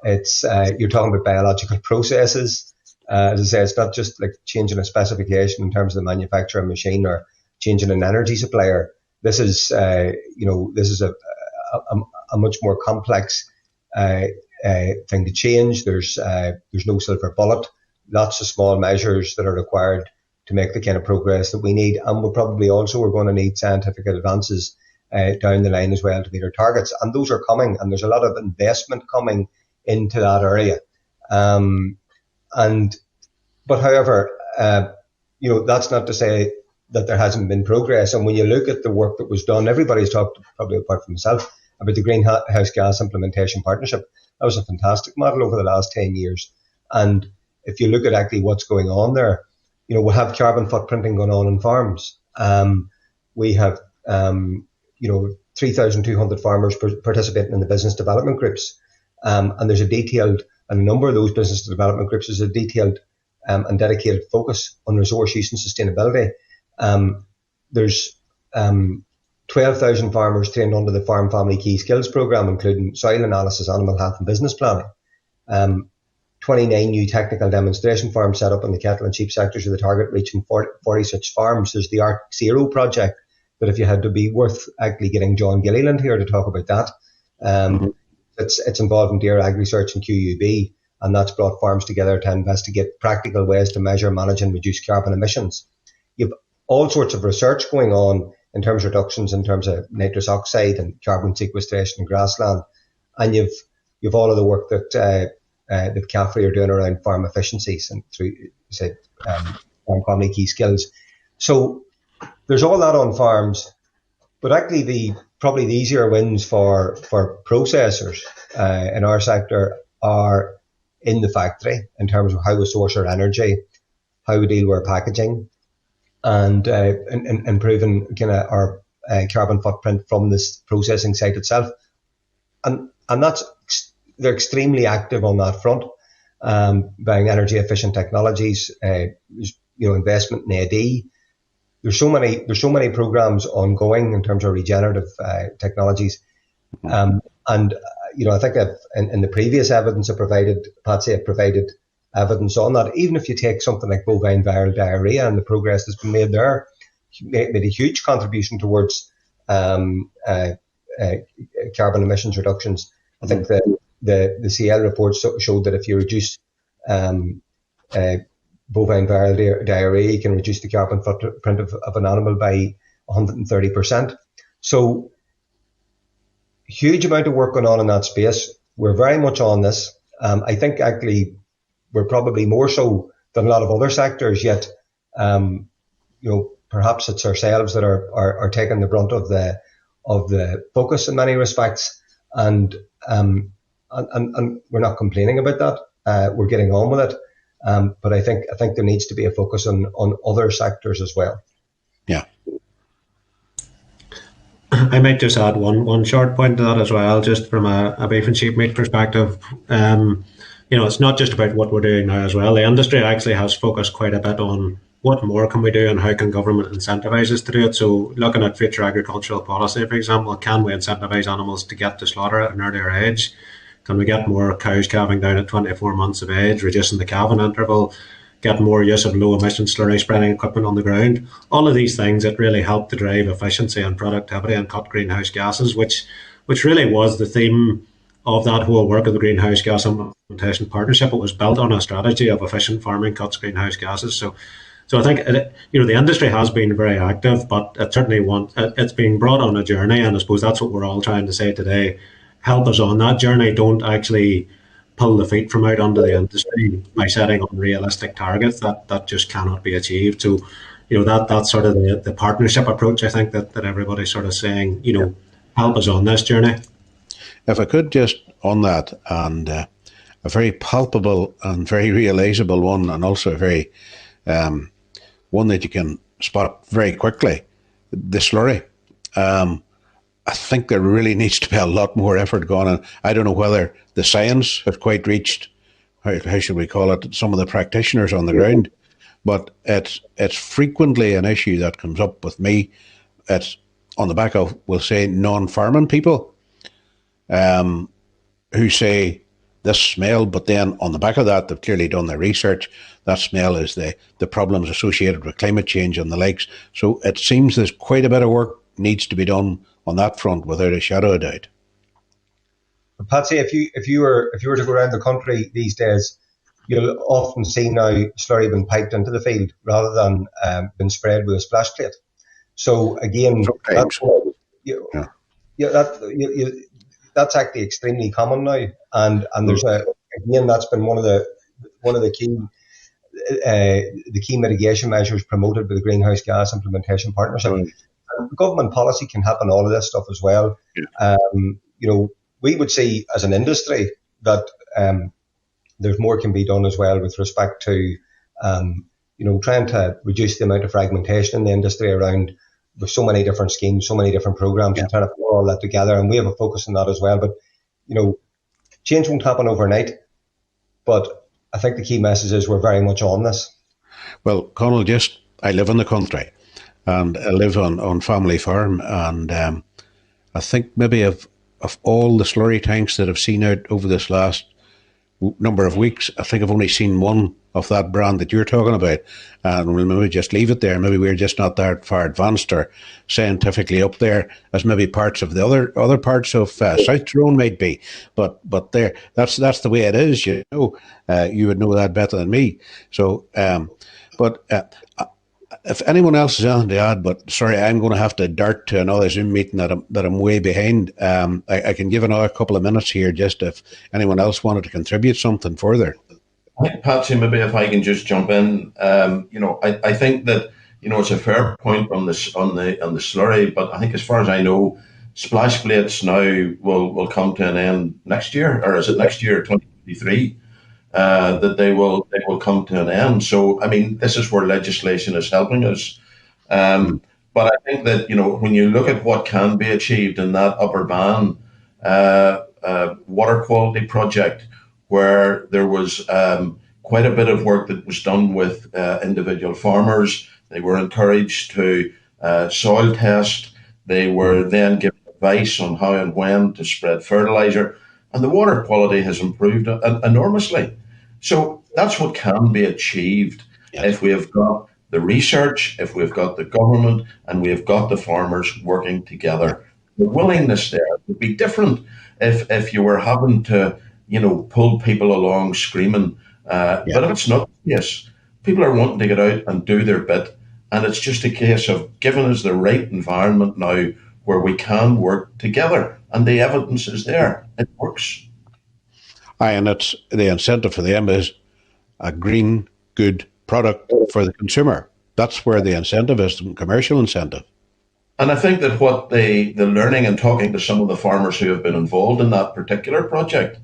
It's you're talking about biological processes. As I say, it's not just like changing a specification in terms of the manufacturer machine or changing an energy supplier. This is a much more complex thing to change. There's no silver bullet. Lots of small measures that are required to make the kind of progress that we need, and we're going to need scientific advances down the line as well to meet our targets. And those are coming, and there's a lot of investment coming into that area. But however, that's not to say that there hasn't been progress. And when you look at the work that was done, everybody's talked, probably apart from myself, about the Greenhouse Gas Implementation Partnership. That was a fantastic model over the last 10 years. And if you look at actually what's going on there, we have carbon footprinting going on in farms. We have, 3,200 farmers participating in the business development groups. And there's a number of those business development groups is a detailed and dedicated focus on resource use and sustainability. There's 12,000 farmers trained under the Farm Family Key Skills Programme, including soil analysis, animal health and business planning. 29 new technical demonstration farms set up in the cattle and sheep sectors with a target reaching 40 such farms. There's the Arctic Zero project, but if you had to be worth actually getting John Gill here to talk about that. It's involving Deer Agri-Search and QUB, and that's brought farms together to investigate practical ways to measure, manage and reduce carbon emissions. You've all sorts of research going on in terms of reductions in terms of nitrous oxide and carbon sequestration in grassland, and you've all of the work that CAFRE are doing around farm efficiencies and through Farm Family Key Skills. So there's all that on farms, but actually probably the easier wins for processors in our sector are in the factory in terms of how we source our energy, how we deal with our packaging, and improving kind of our carbon footprint from this processing site itself. And they're extremely active on that front, buying energy efficient technologies, investment in AD. There's so many programs ongoing in terms of regenerative technologies, and I think in the previous evidence I provided, Patsy, I've provided evidence on that. Even if you take something like bovine viral diarrhea and the progress that's been made there, made a huge contribution towards carbon emissions reductions. I think the CL report showed that if you reduce bovine viral diarrhea, you can reduce the carbon footprint of an animal by 130%. So huge amount of work going on in that space. We're very much on this. I think actually we're probably more so than a lot of other sectors, yet perhaps it's ourselves that are taking the brunt of the focus in many respects, and we're not complaining about that. We're getting on with it, but I think there needs to be a focus on other sectors as well. Yeah. I might just add one short point to that as well, just from a beef and sheep meat perspective. It's not just about what we're doing now as well. The industry actually has focused quite a bit on what more can we do and how can government incentivise us to do it. So looking at future agricultural policy, for example, can we incentivise animals to get to slaughter at an earlier age? Can we get more cows calving down at 24 months of age, reducing the calving interval, get more use of low emission slurry spreading equipment on the ground? All of these things that really help to drive efficiency and productivity and cut greenhouse gases, which really was the theme of that whole work of the Greenhouse Gas Implementation Partnership. It was built on a strategy of efficient farming cuts greenhouse gases. So I think the industry has been very active, but it certainly it's being brought on a journey, and I suppose that's what we're all trying to say today. Help us on that journey. Don't actually pull the feet from out under the industry by setting unrealistic targets that just cannot be achieved. So that's sort of the partnership approach. I think that everybody's sort of saying, help us on this journey. If I could just on that, and a very palpable and very realisable one, and also a very one that you can spot very quickly, the slurry. I think there really needs to be a lot more effort going on. I don't know whether the science has quite reached, how should we call it, some of the practitioners on the ground, but it's frequently an issue that comes up with me. It's on the back of, we'll say, non-farming people who say this smell, but then on the back of that, they've clearly done their research. That smell is the problems associated with climate change and the likes. So it seems there's quite a bit of work needs to be done on that front, without a shadow of doubt. Patsy, if you were to go around the country these days, you'll often see now slurry being piped into the field rather than being sprayed with a splash plate. So again, that's actually extremely common now, and there's that's been one of the key mitigation measures promoted by the Greenhouse Gas Implementation Partnership. Right. Government policy can help on all of this stuff as well. Yeah. We would see as an industry that there's more can be done as well with respect to trying to reduce the amount of fragmentation in the industry around. With so many different schemes, so many different programs, and trying to put all that together, and we have a focus on that as well. But change won't happen overnight. But I think the key message is we're very much on this. Well, Conall, I live in the country, and I live on family farm, and I think maybe of all the slurry tanks that I've seen out over this last number of weeks, I think I've only seen one of that brand that you're talking about, and we'll maybe just leave it there. Maybe we're just not that far advanced or scientifically up there as maybe parts of the other parts of South Tyrone might be, but there, that's the way it is. You would know that better than me. So, if anyone else has anything to add, but sorry, I'm going to have to dart to another Zoom meeting that I'm way behind. I can give another couple of minutes here, just if anyone else wanted to contribute something further. Patsy, maybe if I can just jump in. I think that it's a fair point on the slurry, but I think as far as I know, splash plates now will come to an end next year, or is it next year, 2023? That they will come to an end. So, I mean, this is where legislation is helping us. But I think that, when you look at what can be achieved in that upper band, water quality project, where there was quite a bit of work that was done with individual farmers. They were encouraged to soil test. They were then given advice on how and when to spread fertilizer. And the water quality has improved enormously. So that's what can be achieved if we have got the research, if we've got the government, and we have got the farmers working together. the willingness there would be different if you were having to, pull people along screaming. But it's not the case. People are wanting to get out and do their bit. And it's just a case of giving us the right environment now where we can work together. And the evidence is there. It works. Aye, and it's the incentive for them is a green, good product for the consumer. That's where the incentive is, the commercial incentive. And I think that what the learning and talking to some of the farmers who have been involved in that particular project,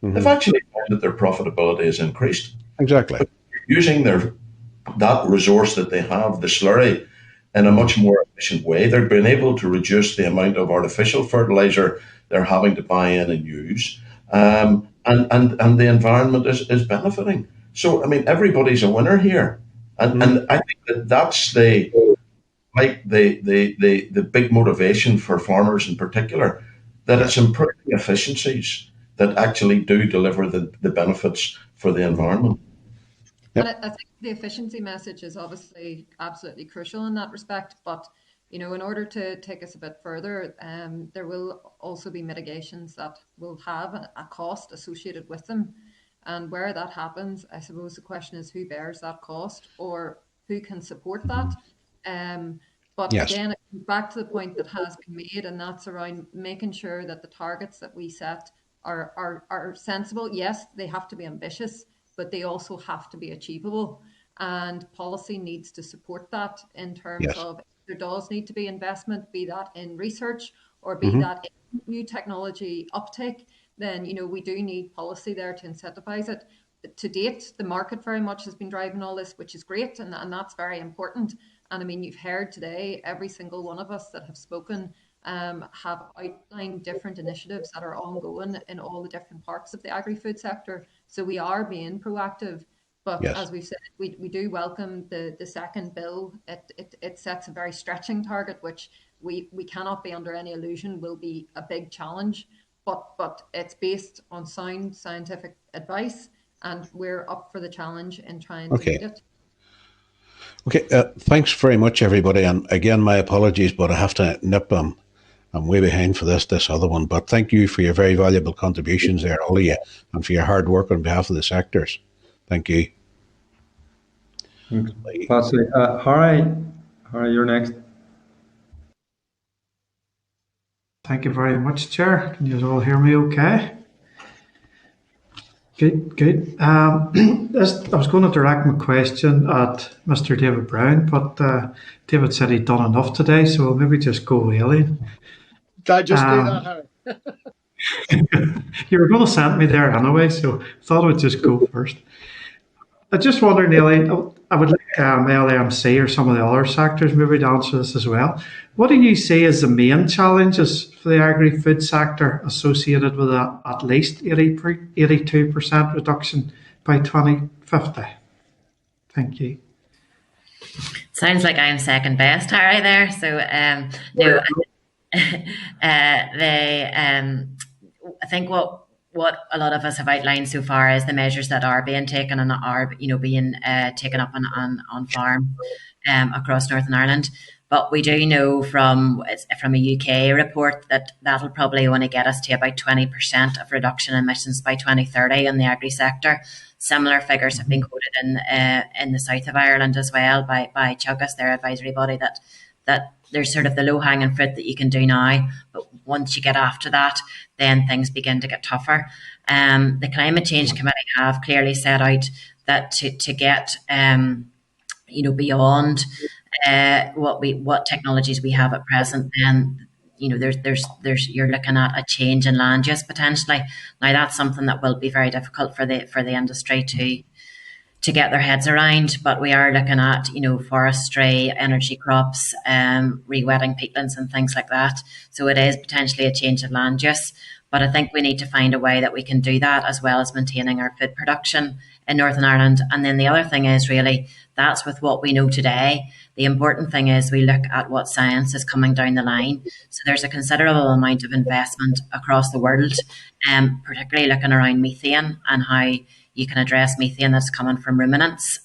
they've actually found that their profitability has increased. Exactly. But using that resource that they have, the slurry, in a much more efficient way. They've been able to reduce the amount of artificial fertilizer they're having to buy in and use. And the environment is benefiting. So, I mean, everybody's a winner here. And I think that's the big motivation for farmers in particular, that it's improving efficiencies that actually do deliver the benefits for the environment. Yep. And I think the efficiency message is obviously absolutely crucial in that respect. But, in order to take us a bit further, there will also be mitigations that will have a cost associated with them. And where that happens, I suppose the question is who bears that cost or who can support that. But again, it comes back to the point that has been made, and that's around making sure that the targets that we set are sensible. Yes, they have to be ambitious, but they also have to be achievable. And policy needs to support that in terms of there does need to be investment, be that in research or be that in new technology uptake, then, we do need policy there to incentivize it. To date, the market very much has been driving all this, which is great, and that's very important. And I mean, you've heard today, every single one of us that have spoken have outlined different initiatives that are ongoing in all the different parts of the agri-food sector. So we are being proactive. But as we've said, we do welcome the second bill. It sets a very stretching target, which we cannot be under any illusion will be a big challenge. But it's based on sound scientific advice, and we're up for the challenge in trying to meet it. Okay, thanks very much, everybody. And again, my apologies, but I have to nip them. I'm way behind for this other one. But thank you for your very valuable contributions there, all of you, and for your hard work on behalf of the sectors. Thank you. Patsy. Harry, you're next. Thank you very much, Chair. Can you all hear me okay? Good. I was going to direct my question at Mr. David Brown, but David said he'd done enough today, so maybe just go Aileen. Can I just do that, Harry? You were going to send me there anyway, so I thought I would just go first. I just wondered, Aileen, I would like LAMC or some of the other sectors maybe to answer this as well. What do you see as the main challenges for the agri-food sector associated with at least 82% reduction by 2050? Thank you. Sounds like I'm second best, Harry, there. So, no, I think what a lot of us have outlined so far is the measures that are being taken and are being taken up on farm across Northern Ireland. But we do know from a UK report that that'll probably only get us to about 20% of reduction in emissions by 2030 in the agri sector. Similar figures have been quoted in the south of Ireland as well by Chugas, their advisory body, that there's sort of the low-hanging fruit that you can do now, but once you get after that, then things begin to get tougher. The Climate Change Committee have clearly set out that to get beyond what technologies we have at present, then there's you're looking at a change in land use potentially. Now that's something that will be very difficult for the industry to get their heads around, but we are looking at forestry, energy crops, re-wetting peatlands and things like that. So it is potentially a change of land use, but I think we need to find a way that we can do that as well as maintaining our food production in Northern Ireland. And then the other thing is really that's with what we know today. The important thing is we look at what science is coming down the line. So there's a considerable amount of investment across the world, particularly looking around methane and how you can address methane that's coming from ruminants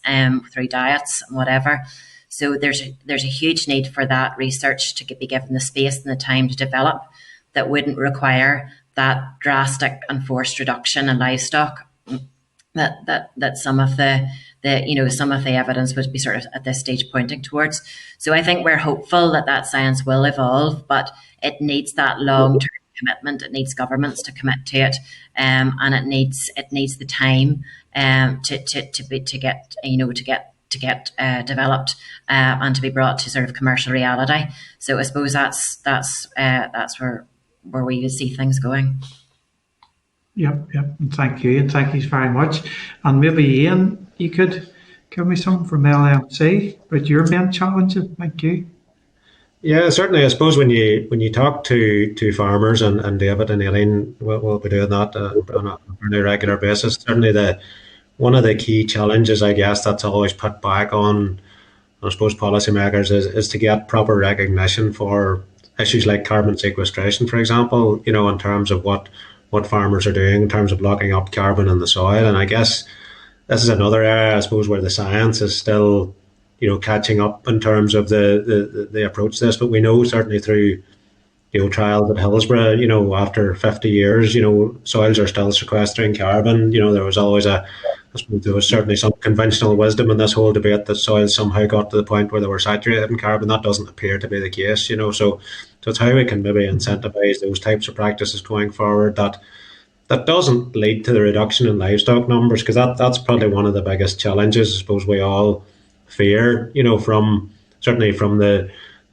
through diets and whatever. So there's a huge need for that research to be given the space and the time to develop that wouldn't require that drastic and forced reduction in livestock that some of the some of the evidence would be sort of at this stage pointing towards. So I think we're hopeful that science will evolve, but it needs that long-term commitment. It needs governments to commit to it, and it needs the time to get developed and to be brought to sort of commercial reality. So I suppose that's where we would see things going. Yep. And thank you very much. And maybe Ian, you could give me something from LMC about your main challenges. Thank you. Yeah, certainly. I suppose when you talk to farmers, and David and Aileen will be doing that on a regular basis. Certainly, one of the key challenges, I guess, that's always put back on, I suppose, policymakers is to get proper recognition for issues like carbon sequestration, for example. In terms of what farmers are doing in terms of locking up carbon in the soil. And I guess this is another area, I suppose, where the science is still, catching up in terms of the approach to this. But we know certainly through, trials at Hillsborough, after 50 years, soils are still sequestering carbon. There was always I suppose there was certainly some conventional wisdom in this whole debate that soils somehow got to the point where they were saturated in carbon. That doesn't appear to be the case, So it's how we can maybe incentivise those types of practices going forward that doesn't lead to the reduction in livestock numbers, because that's probably one of the biggest challenges I suppose we all fear, certainly from the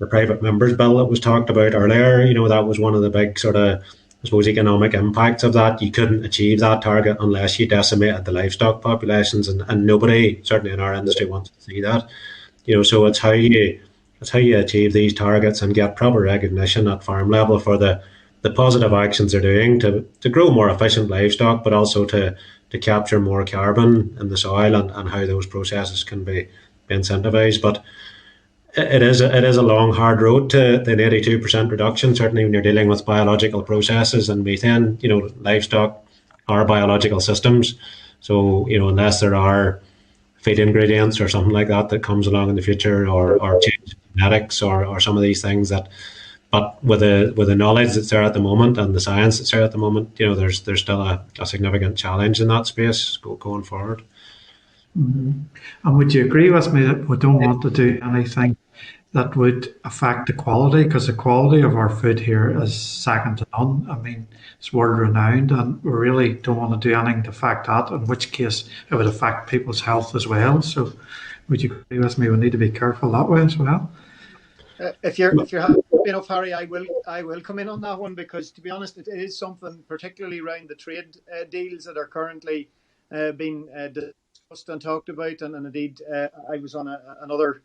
private members bill that was talked about earlier. That was one of the big sort of, I suppose, economic impacts of that. You couldn't achieve that target unless you decimated the livestock populations, and nobody, certainly in our industry, wants to see that. So it's how you achieve these targets and get proper recognition at farm level for the positive actions they're doing to grow more efficient livestock, but also to capture more carbon in the soil, and how those processes can be incentivised. But it is a long, hard road to an 82% reduction, certainly when you're dealing with biological processes and methane. Livestock are biological systems. So, unless there are feed ingredients or something like that comes along in the future, or change genetics or some of these things but with the knowledge that's there at the moment and the science that's there at the moment, there's still a significant challenge in that space going forward. Mm-hmm. And would you agree with me that we don't want to do anything that would affect the quality? Because the quality of our food here is second to none. I mean, it's world renowned, and we really don't want to do anything to affect that, in which case it would affect people's health as well. So would you agree with me? We need to be careful that way as well. If you're happy enough, Harry, I will come in on that one, because to be honest, it is something particularly around the trade deals that are currently being discussed and talked about, and indeed I was on another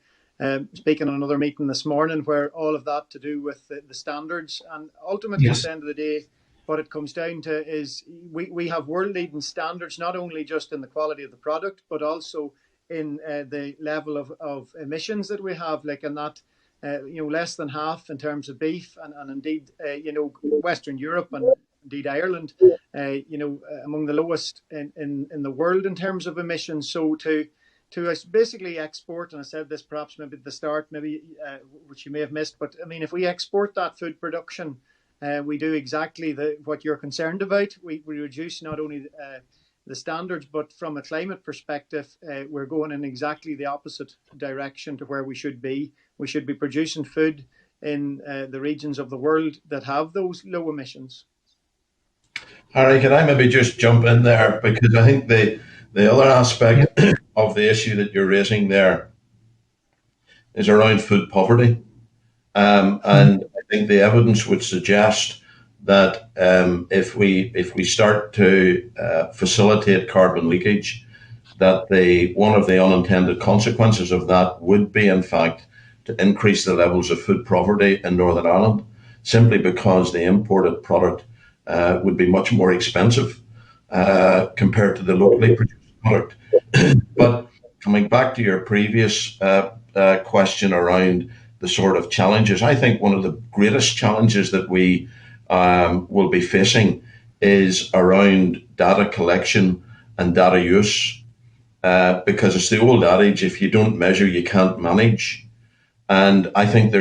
speaking on another meeting this morning where all of that to do with the standards, and ultimately at the end of the day, what it comes down to is we have world leading standards, not only just in the quality of the product, but also in the level of emissions that we have, like in that. Less than half in terms of beef, and indeed, Western Europe and indeed Ireland, among the lowest in the world in terms of emissions. So to basically export, and I said this perhaps maybe at the start, which you may have missed, but I mean, if we export that food production, we do exactly what you're concerned about. We reduce not only the standards, but from a climate perspective, we're going in exactly the opposite direction to where we should be. We should be producing food in the regions of the world that have those low emissions. Harry, can I maybe just jump in there? Because I think the other aspect of the issue that you're raising there is around food poverty. And I think the evidence would suggest that if we start to facilitate carbon leakage, that one of the unintended consequences of that would be, in fact, to increase the levels of food poverty in Northern Ireland, simply because the imported product would be much more expensive compared to the locally produced product. But coming back to your previous question around the sort of challenges, I think one of the greatest challenges that we will be facing is around data collection and data use. because it's the old adage: if you don't measure, you can't manage. And I think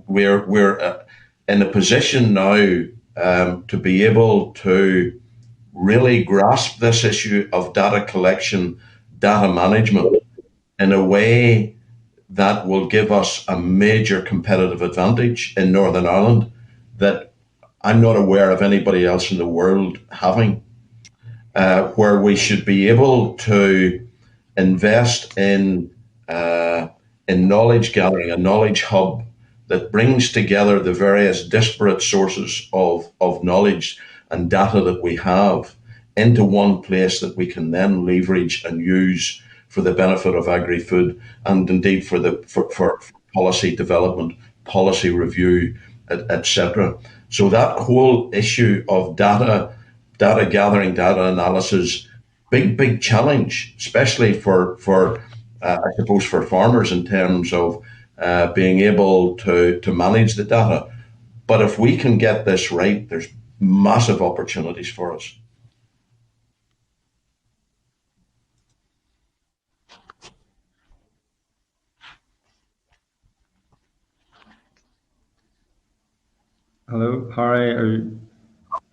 we're in a position now to be able to really grasp this issue of data collection, data management in a way that will give us a major competitive advantage in Northern Ireland that I'm not aware of anybody else in the world having, where we should be able to invest in knowledge gathering, a knowledge hub that brings together the various disparate sources of knowledge and data that we have into one place that we can then leverage and use for the benefit of agri-food and indeed for policy development, policy review, etc. So that whole issue of data gathering, data analysis, big challenge, especially for I suppose for farmers in terms of being able to manage the data. But if we can get this right, there's massive opportunities for us. Hello, Harry.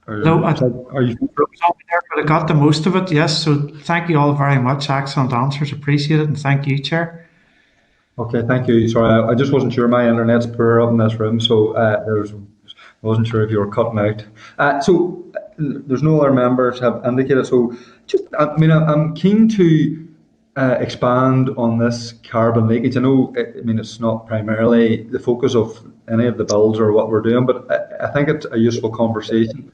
No, are you? there, but I got the most of it. Yes. So thank you all very much. Excellent answers. Appreciate it. And thank you, Chair. Okay, thank you. Sorry, I just wasn't sure. My internet's poor up in this room, so I wasn't sure if you were cutting out. So there's no other members have indicated. So just, I mean, I'm keen to expand on this carbon leakage. I know, it's not primarily the focus of any of the bills or what we're doing, but I think it's a useful conversation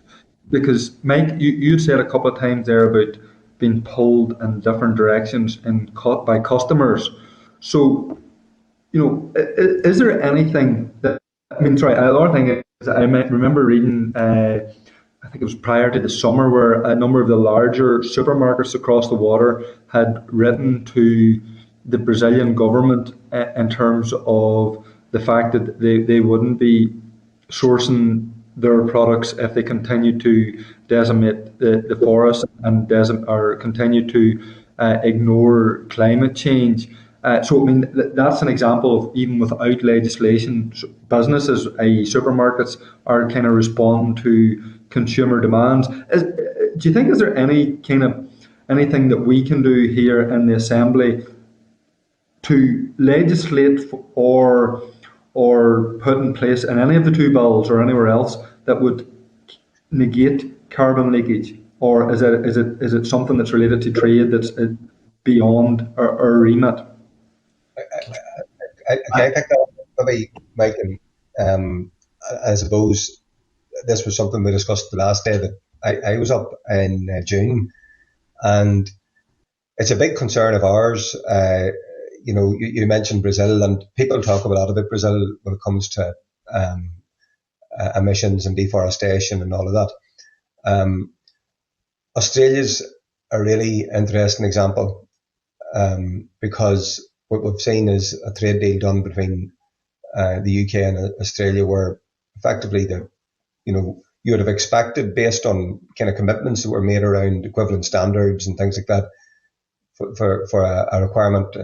because, Mike, you said a couple of times there about being pulled in different directions by customers. So, is there anything that, another thing is I remember reading, I think it was prior to the summer, where a number of the larger supermarkets across the water had written to the Brazilian government in terms of the fact that they wouldn't be sourcing their products if they continue to decimate the forest and continue to ignore climate change. So, that's an example of, even without legislation, businesses, i.e. supermarkets, are kind of responding to consumer demands. Do you think, is there anything that we can do here in the Assembly to legislate or put in place in any of the two bills or anywhere else that would negate carbon leakage? Or is it something that's related to trade that's beyond our remit? I think that maybe, Mike, and I suppose this was something we discussed the last day that I was up in June, and it's a big concern of ours. You mentioned Brazil, and people talk a lot about Brazil when it comes to emissions and deforestation and all of that. Australia's a really interesting example because what we've seen is a trade deal done between the UK and Australia, where effectively you would have expected, based on kind of commitments that were made around equivalent standards and things like that, for a requirement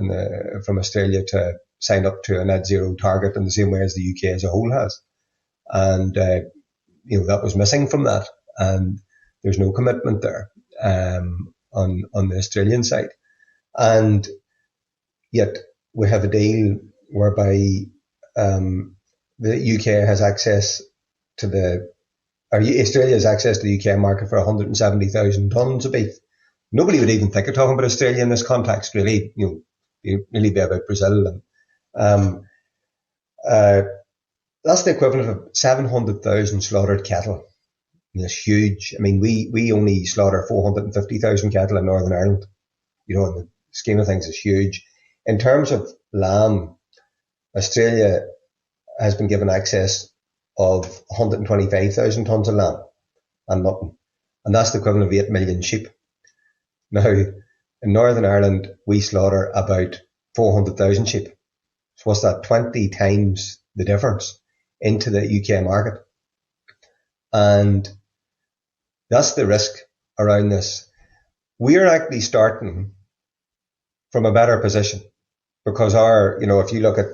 from Australia to sign up to a net zero target in the same way as the UK as a whole has. And, that was missing from that. And there's no commitment there on the Australian side. And yet we have a deal whereby the UK has access to Australia has access to the UK market for 170,000 tonnes of beef. Nobody would even think of talking about Australia in this context, really. Really be about Brazil. And that's the equivalent of 700,000 slaughtered cattle. It's huge. We only slaughter 450,000 cattle in Northern Ireland. In the scheme of things, it's huge. In terms of lamb, Australia has been given access of 125,000 tonnes of lamb and mutton. And that's the equivalent of 8 million sheep. Now, in Northern Ireland, we slaughter about 400,000 sheep. So what's that? 20 times the difference into the UK market. And that's the risk around this. We are actually starting from a better position, because if you look at,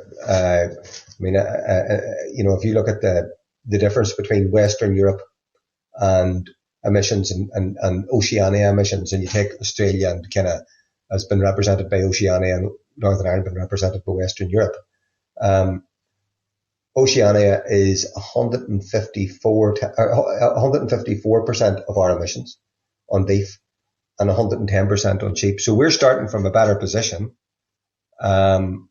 if you look at the difference between Western Europe and emissions and Oceania emissions, and you take Australia and kind of has been represented by Oceania and Northern Ireland been represented by Western Europe. Oceania is 154% of our emissions on beef and 110% on sheep. So we're starting from a better position. And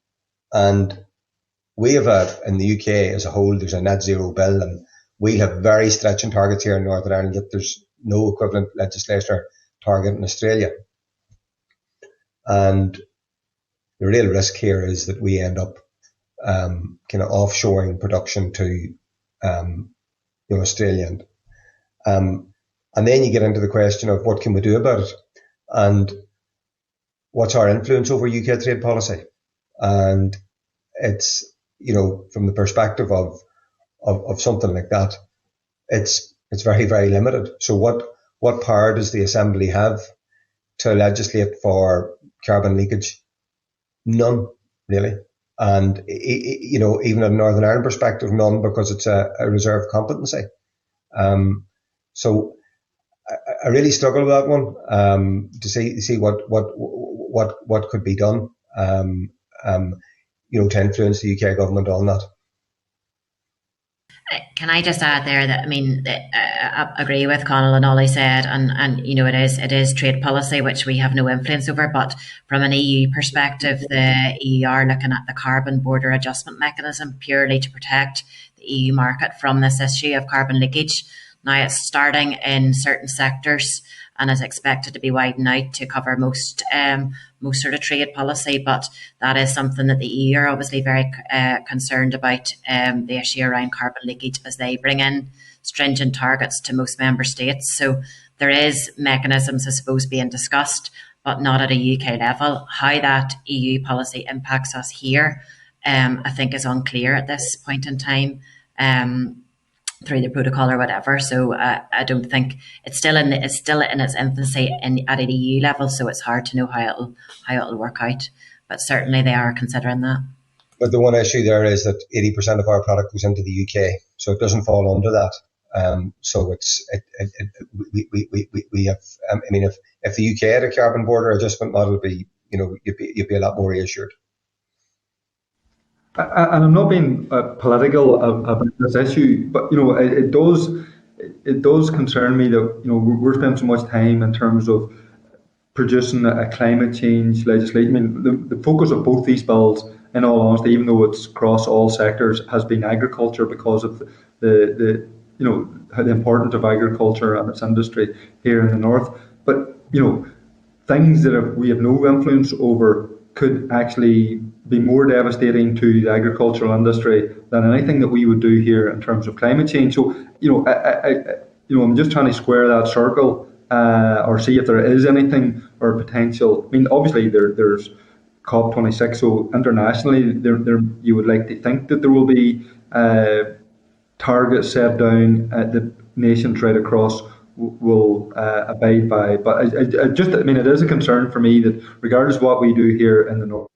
we have in the UK as a whole, there's a net zero bill, and we have very stretching targets here in Northern Ireland, yet there's no equivalent legislation or target in Australia. And the real risk here is that we end up kind of offshoring production to Australia. And then you get into the question of what can we do about it, and what's our influence over UK trade policy. And it's, from the perspective of something like that, it's very, very limited. So what power does the Assembly have to legislate for carbon leakage? None, really. And, even in Northern Ireland perspective, none, because it's a reserved competency. So I really struggle with that one, to see what could be done, to influence the UK government on that. Can I just add there that, I agree with Conall and all he said, and it is trade policy which we have no influence over, but from an EU perspective, the EU are looking at the carbon border adjustment mechanism purely to protect the EU market from this issue of carbon leakage. Now it's starting in certain sectors and is expected to be widened out to cover most sort of trade policy, but that is something that the EU are obviously very concerned about, the issue around carbon leakage, as they bring in stringent targets to most member states. So there is mechanisms, I suppose, being discussed, but not at a UK level. How that EU policy impacts us here, I think is unclear at this point in time. Through the protocol or whatever, so I don't think it's still in its infancy at an EU level. So it's hard to know how it'll work out. But certainly they are considering that. But the one issue there is that 80% of our product goes into the UK, so it doesn't fall under that. So we have. If the UK had a carbon border adjustment model, you'd be a lot more reassured. And I'm not being political about this issue, but it does concern me that we're spending so much time in terms of producing a climate change legislation. The focus of both these bills, in all honesty, even though it's across all sectors, has been agriculture because of the importance of agriculture and its industry here in the north. But things that we have no influence over could actually be more devastating to the agricultural industry than anything that we would do here in terms of climate change. So, I'm just trying to square that circle, or see if there is anything or potential. Obviously there's COP26, so internationally there you would like to think that there will be targets set down that nations right across will abide by. But it is a concern for me that regardless of what we do here in the north,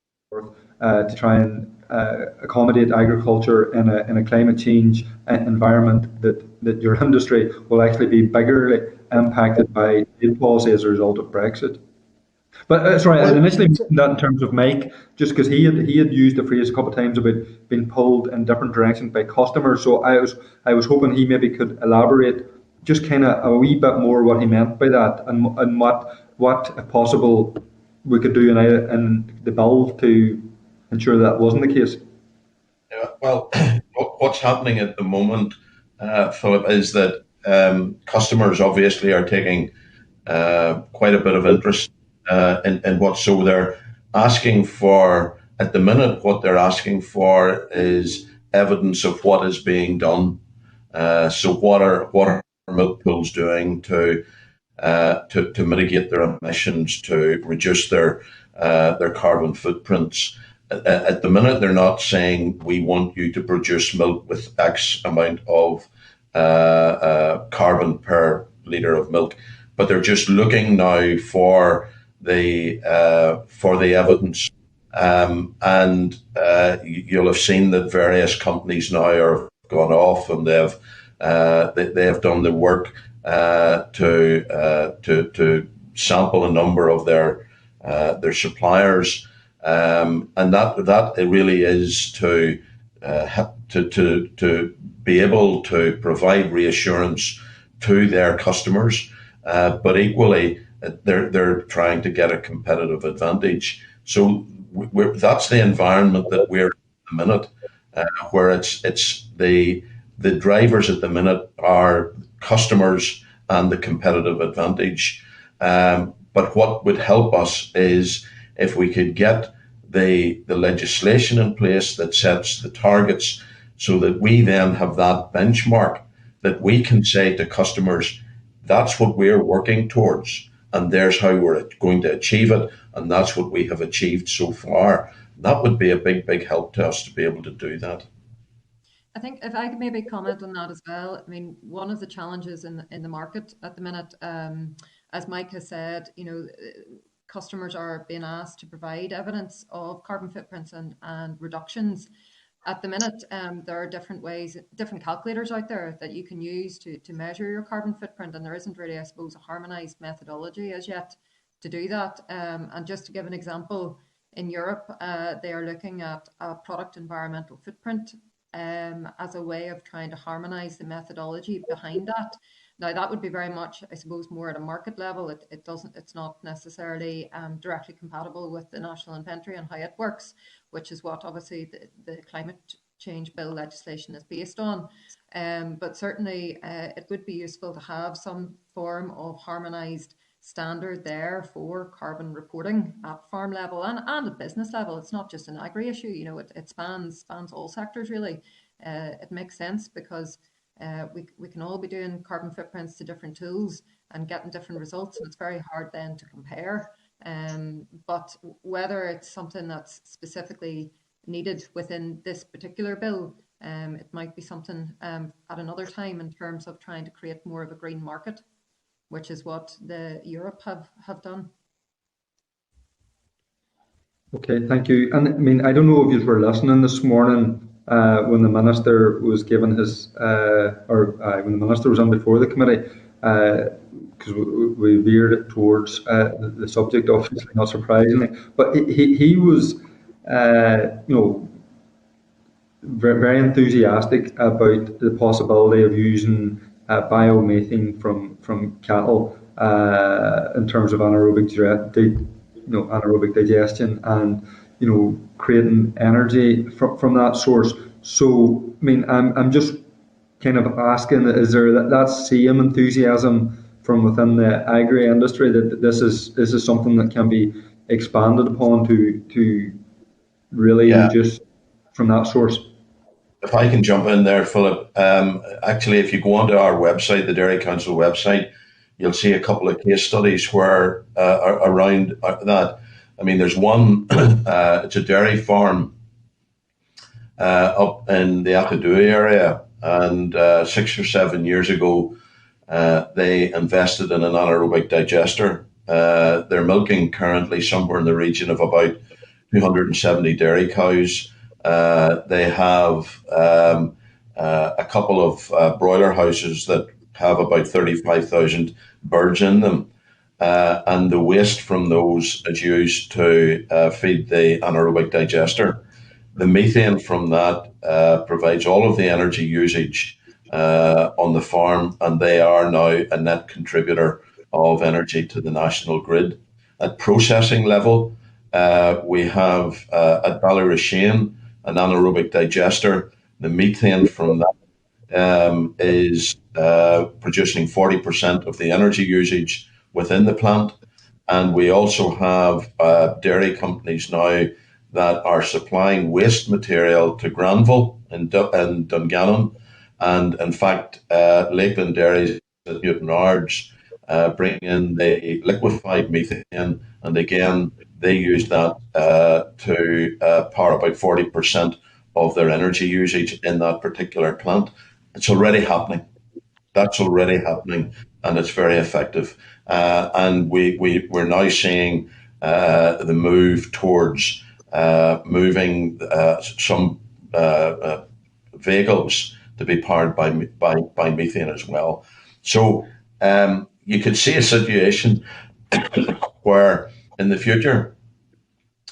to try and accommodate agriculture in a climate change environment, that your industry will actually be biggerly impacted by trade policy as a result of Brexit. But sorry, I initially mentioned that in terms of Mike, just because he had used the phrase a couple of times about being pulled in different directions by customers. So I was hoping he maybe could elaborate just kind of a wee bit more what he meant by that, and what if possible we could do in the bill to ensure that wasn't the case. Yeah, well, what's happening at the moment, Philip, is that customers obviously are taking quite a bit of interest in what, so they're asking for, at the minute, what they're asking for is evidence of what is being done. So what are milk pools doing to mitigate their emissions, to reduce their carbon footprints? At the minute, they're not saying we want you to produce milk with X amount of carbon per litre of milk, but they're just looking now for for the evidence. And you'll have seen that various companies now are gone off, and they have done the work to sample a number of their suppliers, and that it really is to be able to provide reassurance to their customers, but equally they're trying to get a competitive advantage. So that's the environment that we're in at the minute, where it's the drivers at the minute are customers and the competitive advantage. But what would help us is if we could get the legislation in place that sets the targets, so that we then have that benchmark that we can say to customers, that's what we're working towards, and there's how we're going to achieve it, and that's what we have achieved so far. That would be a big help to us to be able to do that. I think if I could maybe comment on that as well. I mean, one of the challenges in the market at the minute, as Mike has said, customers are being asked to provide evidence of carbon footprints and reductions. At the minute, there are different ways, different calculators out there that you can use to measure your carbon footprint, and there isn't really, I suppose, a harmonised methodology as yet to do that. And just to give an example, in Europe, they are looking at a product environmental footprint as a way of trying to harmonise the methodology behind that. Now, that would be very much, I suppose, more at a market level. It's not necessarily directly compatible with the national inventory and how it works, which is what obviously the climate change bill legislation is based on. But certainly it would be useful to have some form of harmonised standard there for carbon reporting at farm level and at business level. It's not just an agri issue, it spans all sectors really. It makes sense because we can all be doing carbon footprints to different tools and getting different results, and it's very hard then to compare. But whether it's something that's specifically needed within this particular bill, it might be something at another time in terms of trying to create more of a green market, which is what the Europe have done. Okay, thank you. And I mean, I don't know if you were listening this morning when the minister was given his, when the minister was on before the committee, because we veered it towards the subject, obviously, not surprisingly. But he was, very enthusiastic about the possibility of using biomethane from cattle in terms of anaerobic digestion and creating energy from that source. So I mean, I'm just kind of asking, is there that same enthusiasm from within the agri industry that this is something that can be expanded upon to really reduce from that source? If I can jump in there, Philip, actually, if you go onto our website, the Dairy Council website, you'll see a couple of case studies where around that. I mean, there's one, it's a dairy farm up in the Atadue area, and 6 or 7 years ago, they invested in an anaerobic digester. They're milking currently somewhere in the region of about 270 dairy cows. They have a couple of broiler houses that have about 35,000 birds in them. And the waste from those is used to feed the anaerobic digester. The methane from that provides all of the energy usage on the farm, and they are now a net contributor of energy to the national grid. At processing level, we have at Ballyrashane an anaerobic digester. The methane from that is producing 40% of the energy usage within the plant. And we also have dairy companies now that are supplying waste material to Granville in Dungannon. And in fact, Lakeland Dairies at Newton Ards bring in the liquefied methane, and again, they use that to power about 40% of their energy usage in that particular plant. It's already happening. That's already happening. and it's very effective. And we're now seeing the move towards moving some vehicles to be powered by methane as well. So you could see a situation where in the future,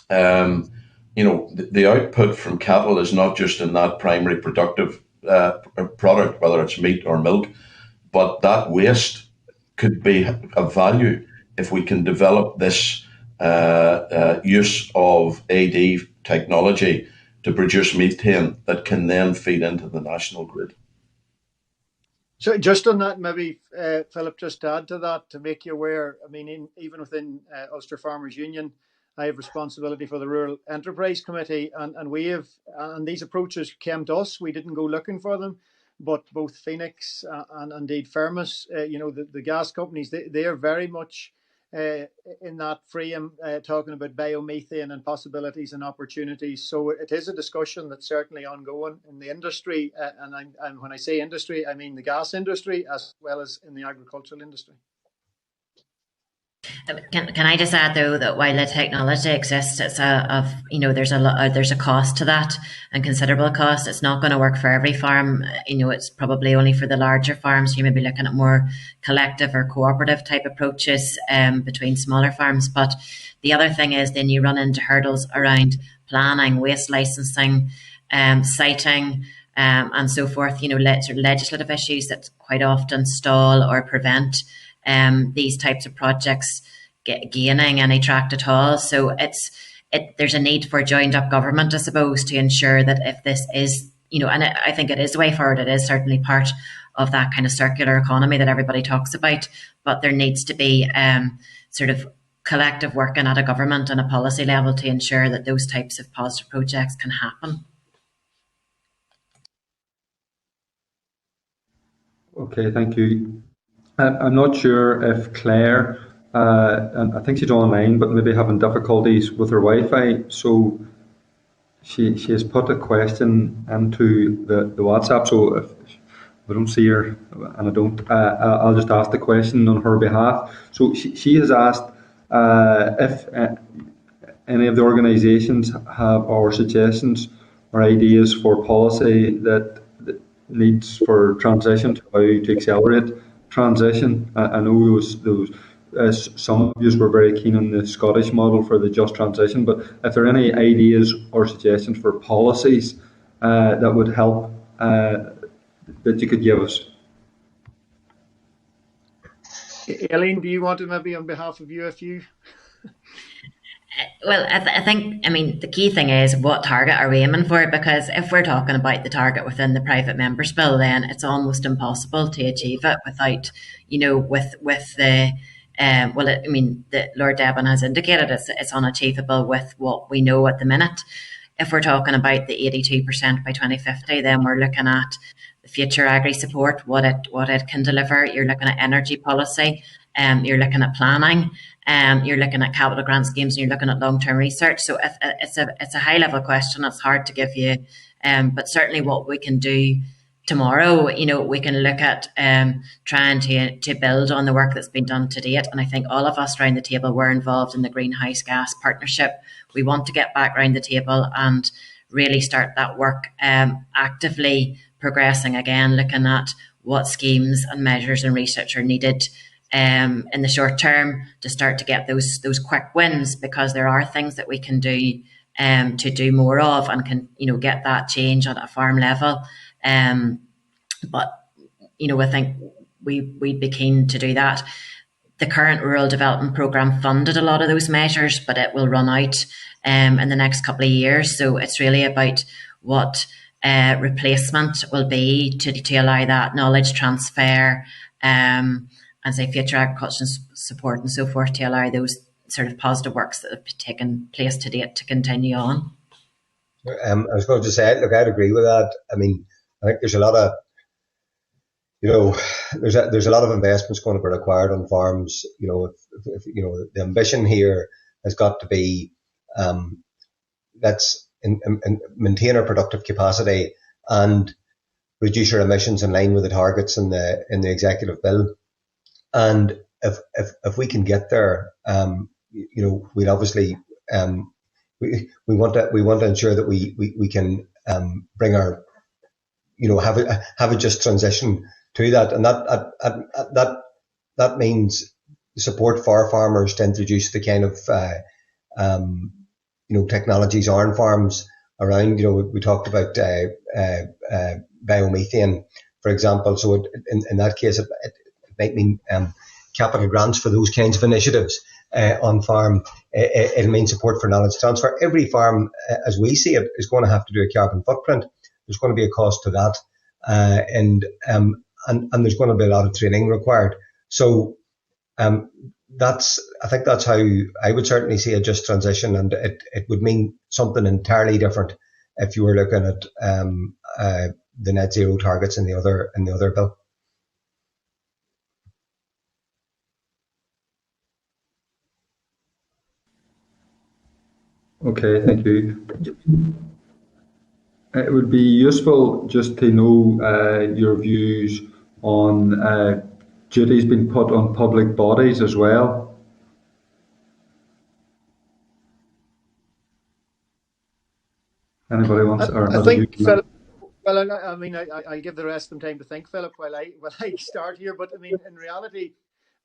the output from cattle is not just in that primary productive product, whether it's meat or milk, but that waste could be of value if we can develop this use of AD technology to produce methane that can then feed into the national grid. So just on that, maybe Philip, just to add to that, to make you aware, I mean, even within Ulster Farmers Union, I have responsibility for the Rural Enterprise Committee, and we have, and these approaches came to us. We didn't go looking for them, but both Phoenix and indeed Firmus, the gas companies, they are very much in that frame, talking about biomethane and possibilities and opportunities. So it is a discussion that's certainly ongoing in the industry, and when I say industry, I mean the gas industry as well as in the agricultural industry. Can I just add though that while the technology exists, there's a cost to that, and considerable cost. It's not going to work for every farm. It's probably only for the larger farms. You may be looking at more collective or cooperative type approaches between smaller farms. But the other thing is then you run into hurdles around planning, waste licensing, siting, and so forth. Legislative issues that quite often stall or prevent these types of projects gaining any tract at all. So there's a need for joined up government, I suppose, to ensure that if this is, and I think it is the way forward, it is certainly part of that kind of circular economy that everybody talks about, but there needs to be sort of collective working at a government and a policy level to ensure that those types of positive projects can happen. Okay, thank you. I'm not sure if Claire, and I think she's online, but maybe having difficulties with her Wi-Fi. So she has put a question into the WhatsApp. So if I don't see her, and I'll just ask the question on her behalf. So she has asked if any of the organisations have our suggestions or ideas for policy that needs for transition, to how to accelerate transition. I know some of you were very keen on the Scottish model for the just transition, but if there are any ideas or suggestions for policies that would help, that you could give us. Aileen, do you want to maybe on behalf of UFU? Well, I think, the key thing is what target are we aiming for? Because if we're talking about the target within the private members bill, then it's almost impossible to achieve it without, with the, the Lord Deben has indicated it's unachievable with what we know at the minute. If we're talking about the 82% by 2050, then we're looking at the future agri support, what it can deliver. You're looking at energy policy, you're looking at planning, you're looking at capital grant schemes, and you're looking at long-term research. So it's a high-level question. It's hard to give you, but certainly what we can do tomorrow, we can look at trying to build on the work that's been done to date. And I think all of us around the table were involved in the greenhouse gas partnership. We want to get back around the table and really start that work, actively progressing again, looking at what schemes and measures and research are needed in the short term to start to get those quick wins, because there are things that we can do to do more of and can get that change at a farm level. But I think we'd be keen to do that. The current rural development programme funded a lot of those measures, but it will run out in the next couple of years. So it's really about what replacement will be to allow that knowledge transfer and say future agricultural support and so forth, to allow those sort of positive works that have taken place to date to continue on. I was going to say, look, I'd agree with that. I think there's a lot of, there's a lot of investments going to be required on farms. If the ambition here has got to be let's maintain our productive capacity and reduce our emissions in line with the targets in the executive bill. And if we can get there, we'd obviously we want to ensure that we can bring our have a just transition to that, and that means support for farmers to introduce the kind of technologies on farms around. We talked about biomethane, for example. So in that case, it might mean capital grants for those kinds of initiatives on farm. It'll mean support for knowledge transfer. Every farm, as we see it, is going to have to do a carbon footprint. There's going to be a cost to that, and there's going to be a lot of training required. So I think that's how I would certainly see a just transition, and it would mean something entirely different if you were looking at the net zero targets in the other bill. Okay, thank you. It would be useful just to know your views on duties being put on public bodies as well. Anybody wants? I think, Philip. Well, I mean, I'll give the rest of them time to think, Philip, while I start here. But I mean, in reality,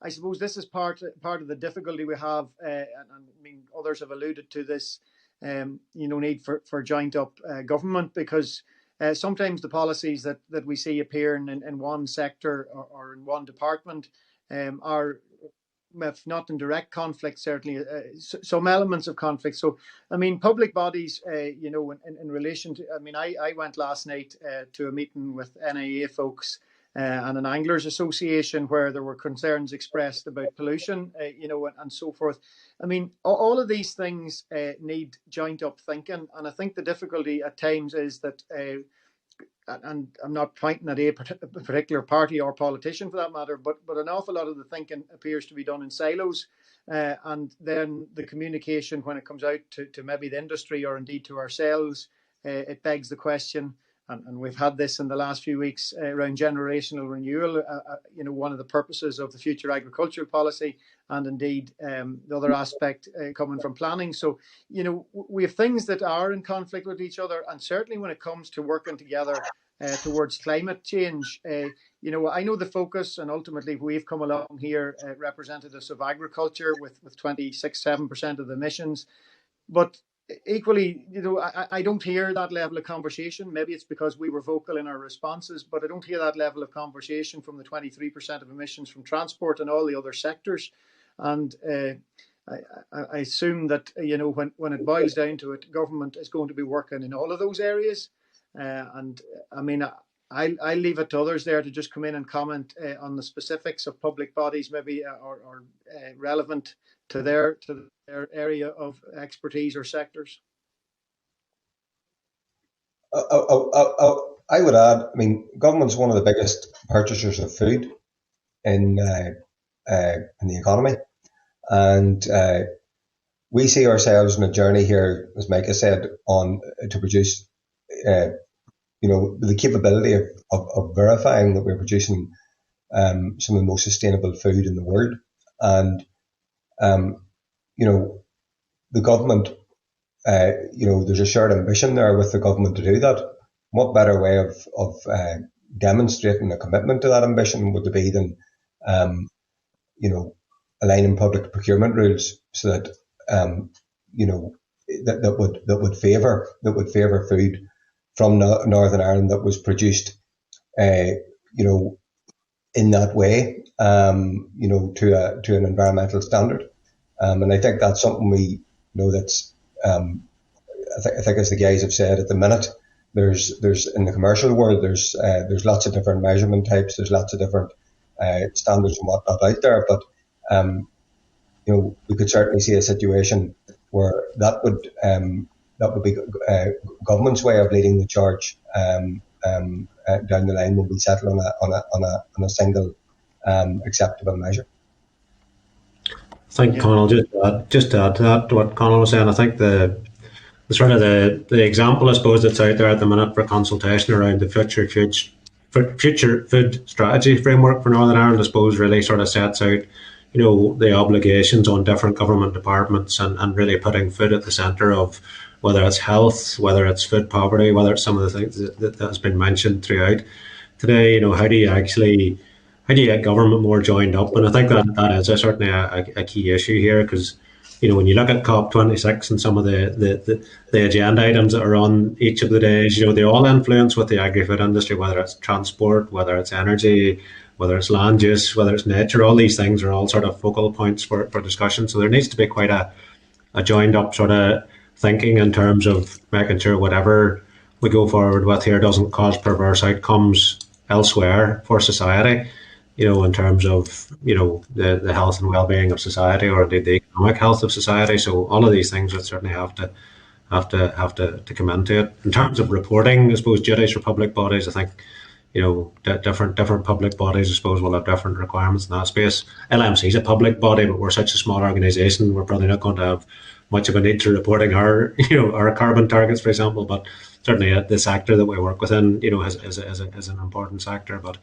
I suppose this is part of the difficulty we have, and I mean, others have alluded to this. Need for joint up government, because sometimes the policies that we see appearing in one sector or in one department are, if not in direct conflict, certainly some elements of conflict. So, I mean, public bodies, in relation to, I mean, I went last night to a meeting with NIA folks and an Anglers Association where there were concerns expressed about pollution, and so forth. I mean, all of these things need joint up thinking. And I think the difficulty at times is that, and I'm not pointing at a particular party or politician for that matter, but an awful lot of the thinking appears to be done in silos. And then the communication, when it comes out to maybe the industry or indeed to ourselves, it begs the question, and we've had this in the last few weeks around generational renewal, one of the purposes of the future agricultural policy, and indeed the other aspect coming from planning. So, we have things that are in conflict with each other, and certainly when it comes to working together towards climate change, I know the focus, and ultimately we've come along here, representatives of agriculture with 26-7% of the emissions, but equally, I don't hear that level of conversation. Maybe it's because we were vocal in our responses, but I don't hear that level of conversation from the 23% of emissions from transport and all the other sectors. And I assume that, when it boils down to it, government is going to be working in all of those areas. And I mean, I'll leave it to others there to just come in and comment on the specifics of public bodies, maybe or relevant to their area of expertise or sectors. I would add, I mean, government's one of the biggest purchasers of food in the economy, and we see ourselves in a journey here, as Micah said, to produce, the capability of verifying that we're producing some of the most sustainable food in the world, and the government, there's a shared ambition there with the government to do that. What better way of demonstrating a commitment to that ambition would there be than, aligning public procurement rules so that, that would favour food from Northern Ireland that was produced, in that way, to an environmental standard. And I think that's something that's, I think as the guys have said at the minute, there's in the commercial world, there's lots of different measurement types, there's lots of different standards and whatnot out there, but we could certainly see a situation where that would be government's way of leading the charge down the line when we settle on a single acceptable measure. I think Conall, just to add to that, to what Conall was saying, I think the sort of the example, I suppose, that's out there at the minute for consultation around the future future food strategy framework for Northern Ireland, I suppose, really sort of sets out, the obligations on different government departments, and really putting food at the centre of whether it's health, whether it's food poverty, whether it's some of the things that has been mentioned throughout today. How do you get government more joined up? And I think that is certainly a key issue here, because when you look at COP26 and some of the agenda items that are on each of the days, they all influence with the agri-food industry, whether it's transport, whether it's energy, whether it's land use, whether it's nature. All these things are all sort of focal points for discussion. So there needs to be quite a joined up sort of thinking in terms of making sure whatever we go forward with here doesn't cause perverse outcomes elsewhere for society, in terms of, the health and well-being of society, or indeed the economic health of society. So all of these things would certainly have to come into it. In terms of reporting, I suppose duties for public bodies, I think, different public bodies, I suppose, will have different requirements in that space. LMC is a public body, but we're such a small organisation, we're probably not going to have much of a need to reporting our carbon targets, for example. But certainly the sector that we work within, is an important sector. But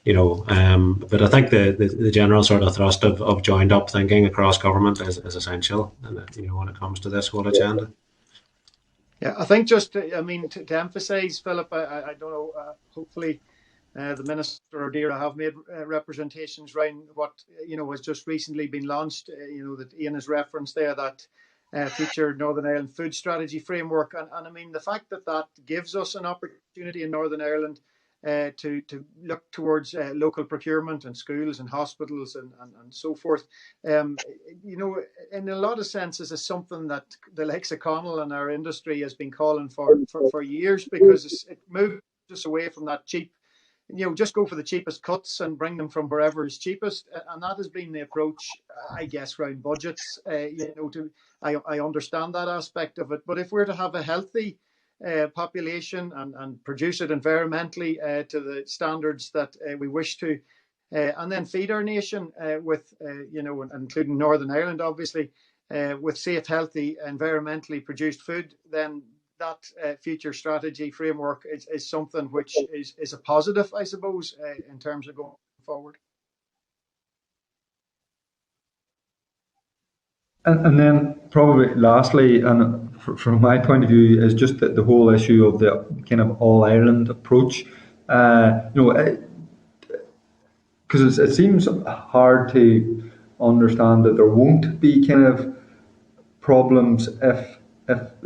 but I think the general sort of thrust of joined up thinking across government is essential, and when it comes to this whole agenda. Yeah, I think just, to emphasise, Philip, I don't know, hopefully the Minister or Deirdre have made representations around what, has just recently been launched, that Ian has referenced there, that future Northern Ireland food strategy framework. And the fact that gives us an opportunity in Northern Ireland to look towards local procurement and schools and hospitals and so forth. In a lot of senses, is something that the likes of Conall and our industry has been calling for years, because it moves us away from that cheap, just go for the cheapest cuts and bring them from wherever is cheapest. And that has been the approach, I guess, around budgets. I understand that aspect of it. But if we're to have a healthy population and produce it environmentally to the standards that we wish to, and then feed our nation with, including Northern Ireland, obviously, with safe, healthy, environmentally produced food, then that future strategy framework is something which is a positive, I suppose, in terms of going forward. And then probably lastly, and from my point of view, is just the whole issue of the kind of all Ireland approach. Because it seems hard to understand that there won't be kind of problems if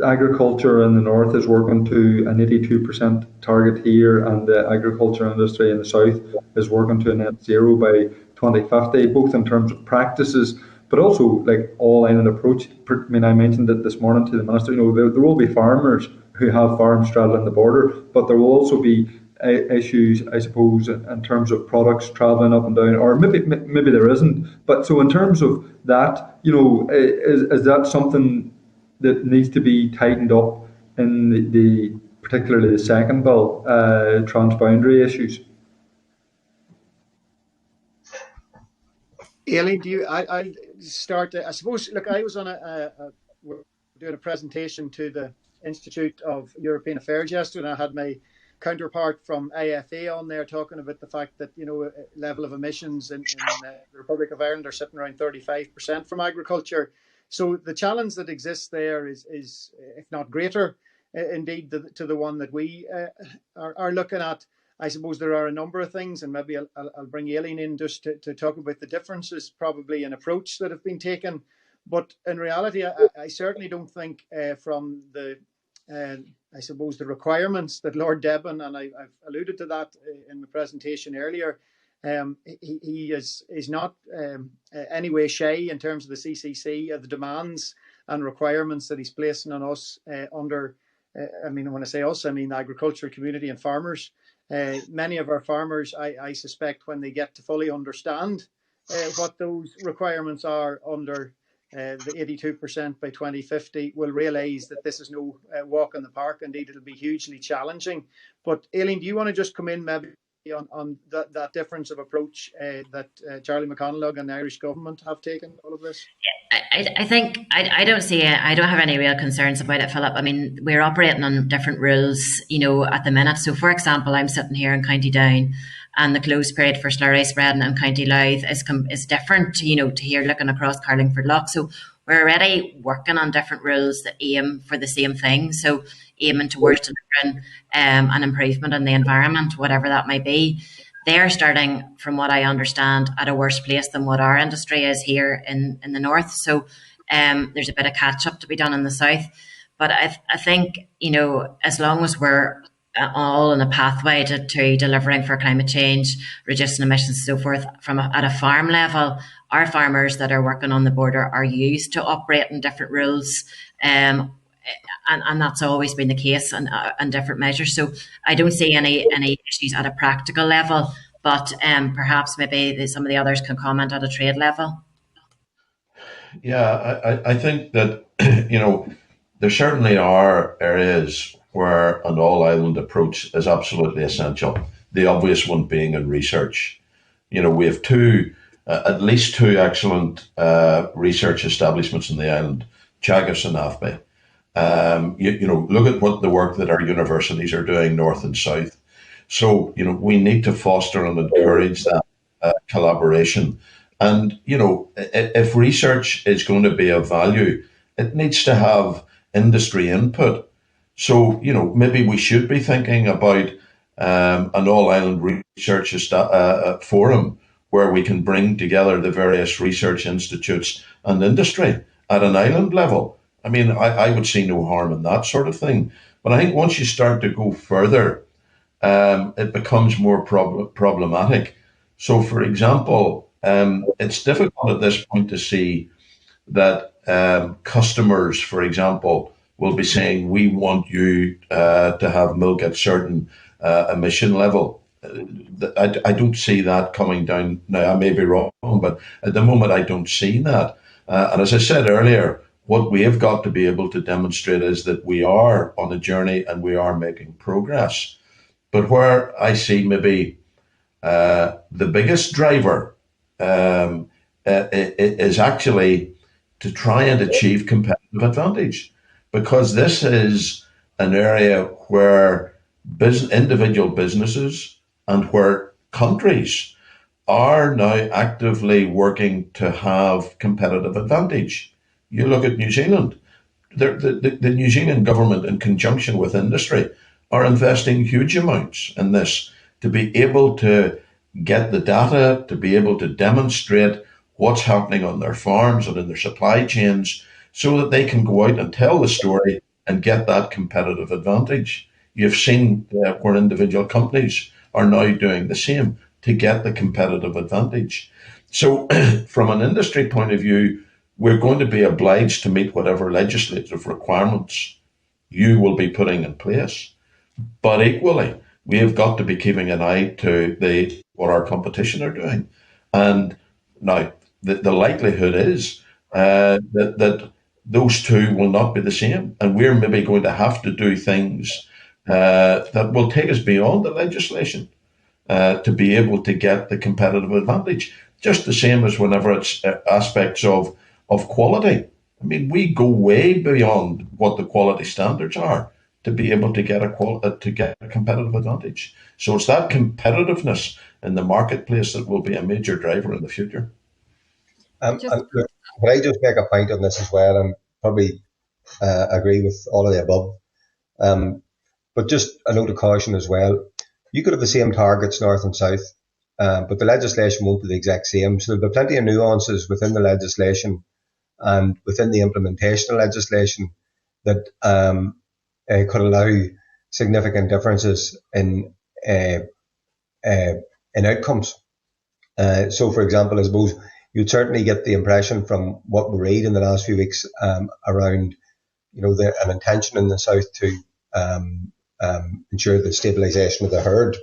agriculture in the north is working to an 82% target here, and the agriculture industry in the south is working to a net zero by 2050, both in terms of practices, but also like all Ireland approach. I mentioned it this morning to the Minister, there will be farmers who have farms straddling the border, but there will also be issues, I suppose, in terms of products travelling up and down, or maybe there isn't. But so in terms of that, is that something that needs to be tightened up in the particularly the second bill, transboundary issues? Aileen, I start? I suppose. Look, I was on doing a presentation to the Institute of European Affairs yesterday, and I had my counterpart from IFA on there talking about the fact that level of emissions in the Republic of Ireland are sitting around 35% from agriculture. So the challenge that exists there is if not greater, indeed, to the one that we are looking at. I suppose there are a number of things, and maybe I'll bring Aileen in just to talk about the differences probably in approach that have been taken. But in reality, I certainly don't think from the, I suppose, the requirements that Lord Debon, and I've alluded to that in the presentation earlier, he is not any way shy in terms of the CCC, the demands and requirements that he's placing on us under, when I say us, I mean the agricultural community and farmers. Many of our farmers, I suspect, when they get to fully understand what those requirements are under the 82% by 2050, will realise that this is no walk in the park. Indeed, it'll be hugely challenging. But Aileen, do you want to just come in maybe on that difference of approach that Charlie McConall and the Irish government have taken all of this? I think I don't see it. I don't have any real concerns about it, Philip. I mean, we're operating on different rules, at the minute. So, for example, I'm sitting here in County Down, and the close period for slurry spreading in County Louth is different, to here looking across Carlingford Lough. So we're already working on different rules that aim for the same thing. So aiming towards delivering an improvement in the environment, whatever that may be. They're starting, from what I understand, at a worse place than what our industry is here in the north. So there's a bit of catch up to be done in the south. But I think, as long as we're all on a pathway to delivering for climate change, reducing emissions and so forth, at a farm level, our farmers that are working on the border are used to operating different rules. And that's always been the case in different measures. So I don't see any issues at a practical level, but perhaps maybe some of the others can comment at a trade level. Yeah, I think that, there certainly are areas where an all-island approach is absolutely essential. The obvious one being in research. We have at least two excellent research establishments in the island, Teagasc and AFBI. Look at what the work that our universities are doing north and south. So, we need to foster and encourage that collaboration. And, if research is going to be of value, it needs to have industry input. So, maybe we should be thinking about an all-island research forum where we can bring together the various research institutes and industry at an island level. I mean, I would see no harm in that sort of thing. But I think once you start to go further, it becomes more problematic. So, for example, it's difficult at this point to see that customers, for example, will be saying, we want you to have milk at certain emission level. I don't see that coming down. Now, I may be wrong, but at the moment, I don't see that. And as I said earlier, what we have got to be able to demonstrate is that we are on a journey and we are making progress. But where I see maybe the biggest driver is actually to try and achieve competitive advantage, because this is an area where individual businesses and where countries are now actively working to have competitive advantage. You look at New Zealand, the New Zealand government, in conjunction with industry, are investing huge amounts in this to be able to get the data, to be able to demonstrate what's happening on their farms and in their supply chains so that they can go out and tell the story and get that competitive advantage. You've seen where individual companies are now doing the same to get the competitive advantage. So from an industry point of view, we're going to be obliged to meet whatever legislative requirements you will be putting in place. But equally, we have got to be keeping an eye to what our competition are doing. And now, the likelihood is that those two will not be the same. And we're maybe going to have to do things that will take us beyond the legislation to be able to get the competitive advantage. Just the same as whenever it's aspects of quality. I mean, we go way beyond what the quality standards are to be able to get a competitive advantage. So it's that competitiveness in the marketplace that will be a major driver in the future. Look, can I just make a point on this as well, and probably agree with all of the above. But just a note of caution as well. You could have the same targets north and south, but the legislation won't be the exact same. So there'll be plenty of nuances within the legislation and within the implementation of legislation that could allow significant differences in outcomes. So, for example, I suppose you'd certainly get the impression from what we read in the last few weeks around, an intention in the south to ensure the stabilisation of the herd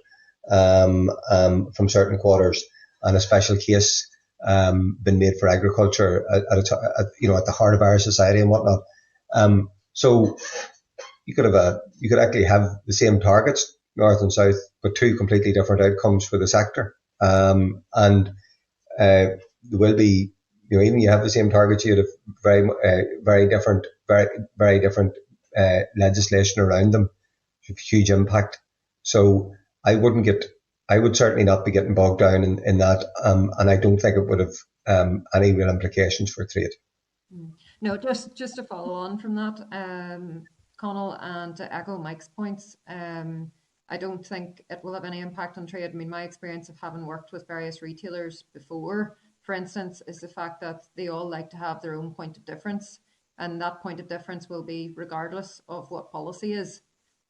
from certain quarters, and a special case been made for agriculture at the heart of our society and whatnot. So you could actually have the same targets north and south, but two completely different outcomes for the sector. And there will be, even you have the same targets, you have very different legislation around them, huge impact. So I would certainly not be getting bogged down in that, and I don't think it would have any real implications for trade. No, just to follow on from that, Conall, and to echo Mike's points, I don't think it will have any impact on trade. I mean, my experience of having worked with various retailers before, for instance, is the fact that they all like to have their own point of difference, and that point of difference will be regardless of what policy is.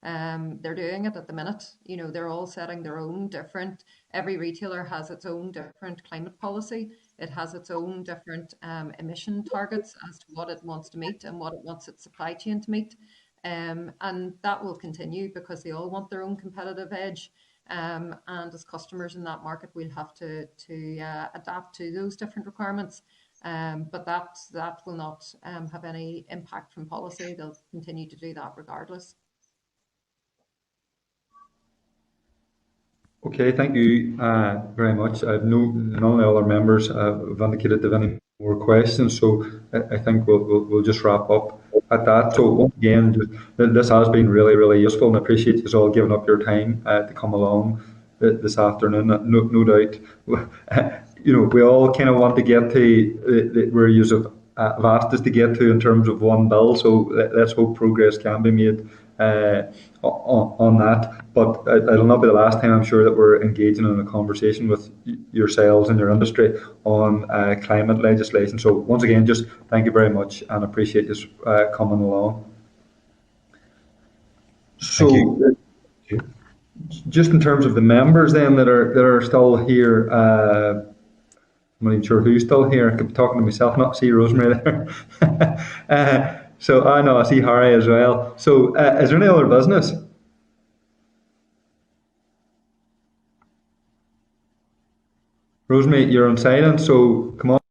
They're doing it at the minute. They're all setting their own different. Every retailer has its own different climate policy. It has its own different emission targets as to what it wants to meet and what it wants its supply chain to meet. And that will continue because they all want their own competitive edge. And as customers in that market, we'll have to adapt to those different requirements. But that will not have any impact from policy. They'll continue to do that regardless. Okay, thank you very much. I have none of the other members have indicated they have any more questions, so I think we'll just wrap up at that. So once again, this has been really, really useful, and I appreciate you all giving up your time to come along this afternoon. No doubt, we all kind of want to get to where you have asked us to get to in terms of one bill. So let's hope progress can be made on that. But it'll not be the last time, I'm sure, that we're engaging in a conversation with yourselves and your industry on climate legislation. So once again, just thank you very much and appreciate you coming along. So just in terms of the members then that are still here, I'm not even sure who's still here. I could be talking to myself, not see Rosemary there. So I know I see Harry as well. So is there any other business? Rosemary, you're on silent, so come on.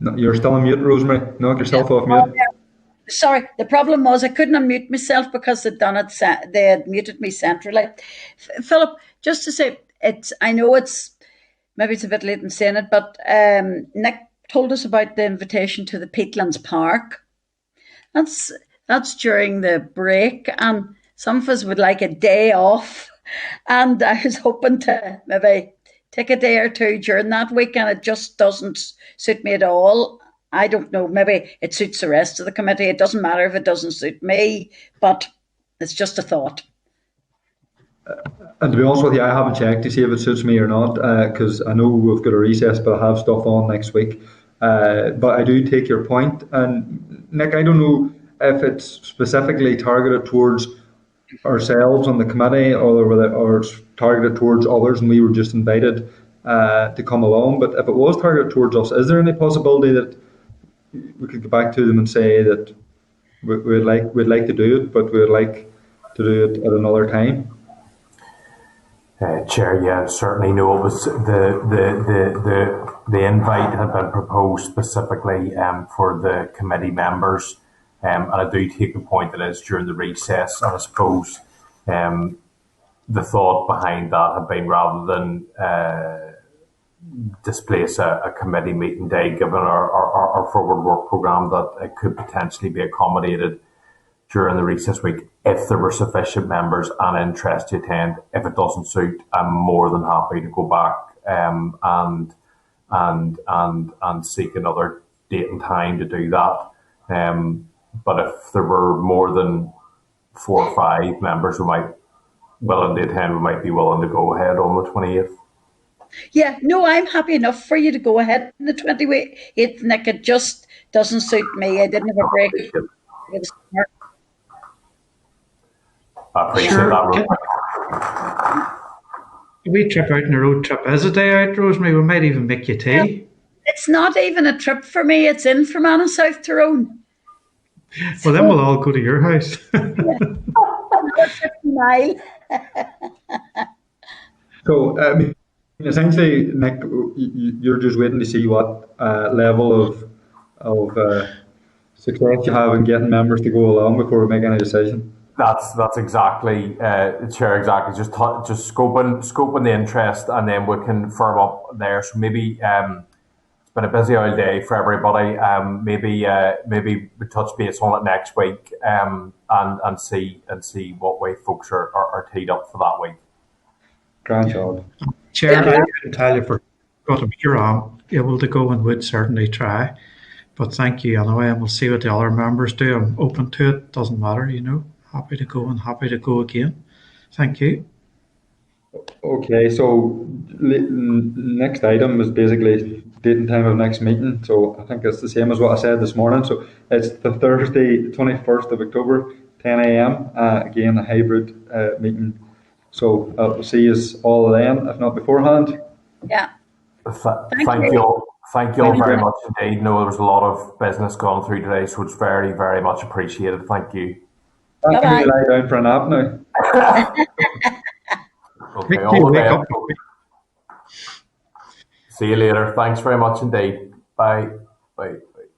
No, you're still on mute, Rosemary. Knock yourself off mute. Sorry, the problem was I couldn't unmute myself because they had muted me centrally. Philip, just to say, I know maybe it's a bit late in saying it, but Nick told us about the invitation to the Peatlands Park. That's during the break, and some of us would like a day off, and I was hoping to maybe take a day or two during that week, and it just doesn't suit me at all. I don't know, maybe it suits the rest of the committee. It doesn't matter if it doesn't suit me, but it's just a thought. And to be honest with you, I haven't checked to see if it suits me or not, because I know we've got a recess, but I have stuff on next week. But I do take your point. And Nick, I don't know if it's specifically targeted towards ourselves on the committee or targeted towards others, and we were just invited to come along. But if it was targeted towards us, is there any possibility that we could go back to them and say that we'd like to do it, but we'd like to do it at another time? Chair, yeah, certainly. No, it was the invite had been proposed specifically for the committee members, and I do take the point that it's during the recess, and I suppose the thought behind that had been, rather than displace a committee meeting day, given our forward work programme, that it could potentially be accommodated during the recess week if there were sufficient members and interest to attend. If it doesn't suit, I'm more than happy to go back and seek another date and time to do that. But if there were more than 4 or 5 members who might willing to attend, we might be willing to go ahead on the 28th. Yeah, no, I'm happy enough for you to go ahead on the 28th, Nick. It just doesn't suit me. I didn't have a break. I appreciate that. We trip out on a road trip as a day out, Rosemary. We might even make you tea. It's not even a trip for me. It's in Fermanagh, South Tyrone. Well, then we'll all go to your house. Another 50 mile. So, essentially, Nick, you're just waiting to see what level of success you have in getting members to go along before we make any decision. That's exactly, Chair, exactly. Just scoping the interest, and then we can firm up there. So maybe it's been a busy old day for everybody. Maybe we touch base on it next week, and see what way folks are teed up for that week. Grand job. Chair, I couldn't tell you if we're going to be able to go, and would certainly try. But thank you anyway, and we'll see what the other members do. I'm open to it. Doesn't matter, Happy to go and happy to go again. Thank you. Okay, so next item is basically date and time of next meeting. So I think it's the same as what I said this morning. So it's the Thursday, 21st of October, 10 a.m. Again, a hybrid meeting. So we'll see you all then, if not beforehand. Yeah. Thank you all. Thank you all very much indeed. No, there was a lot of business going through today, so it's very, very much appreciated. Thank you. I can lie down for a nap now. Okay, all the best. See you later. Thanks very much indeed. Bye. Bye.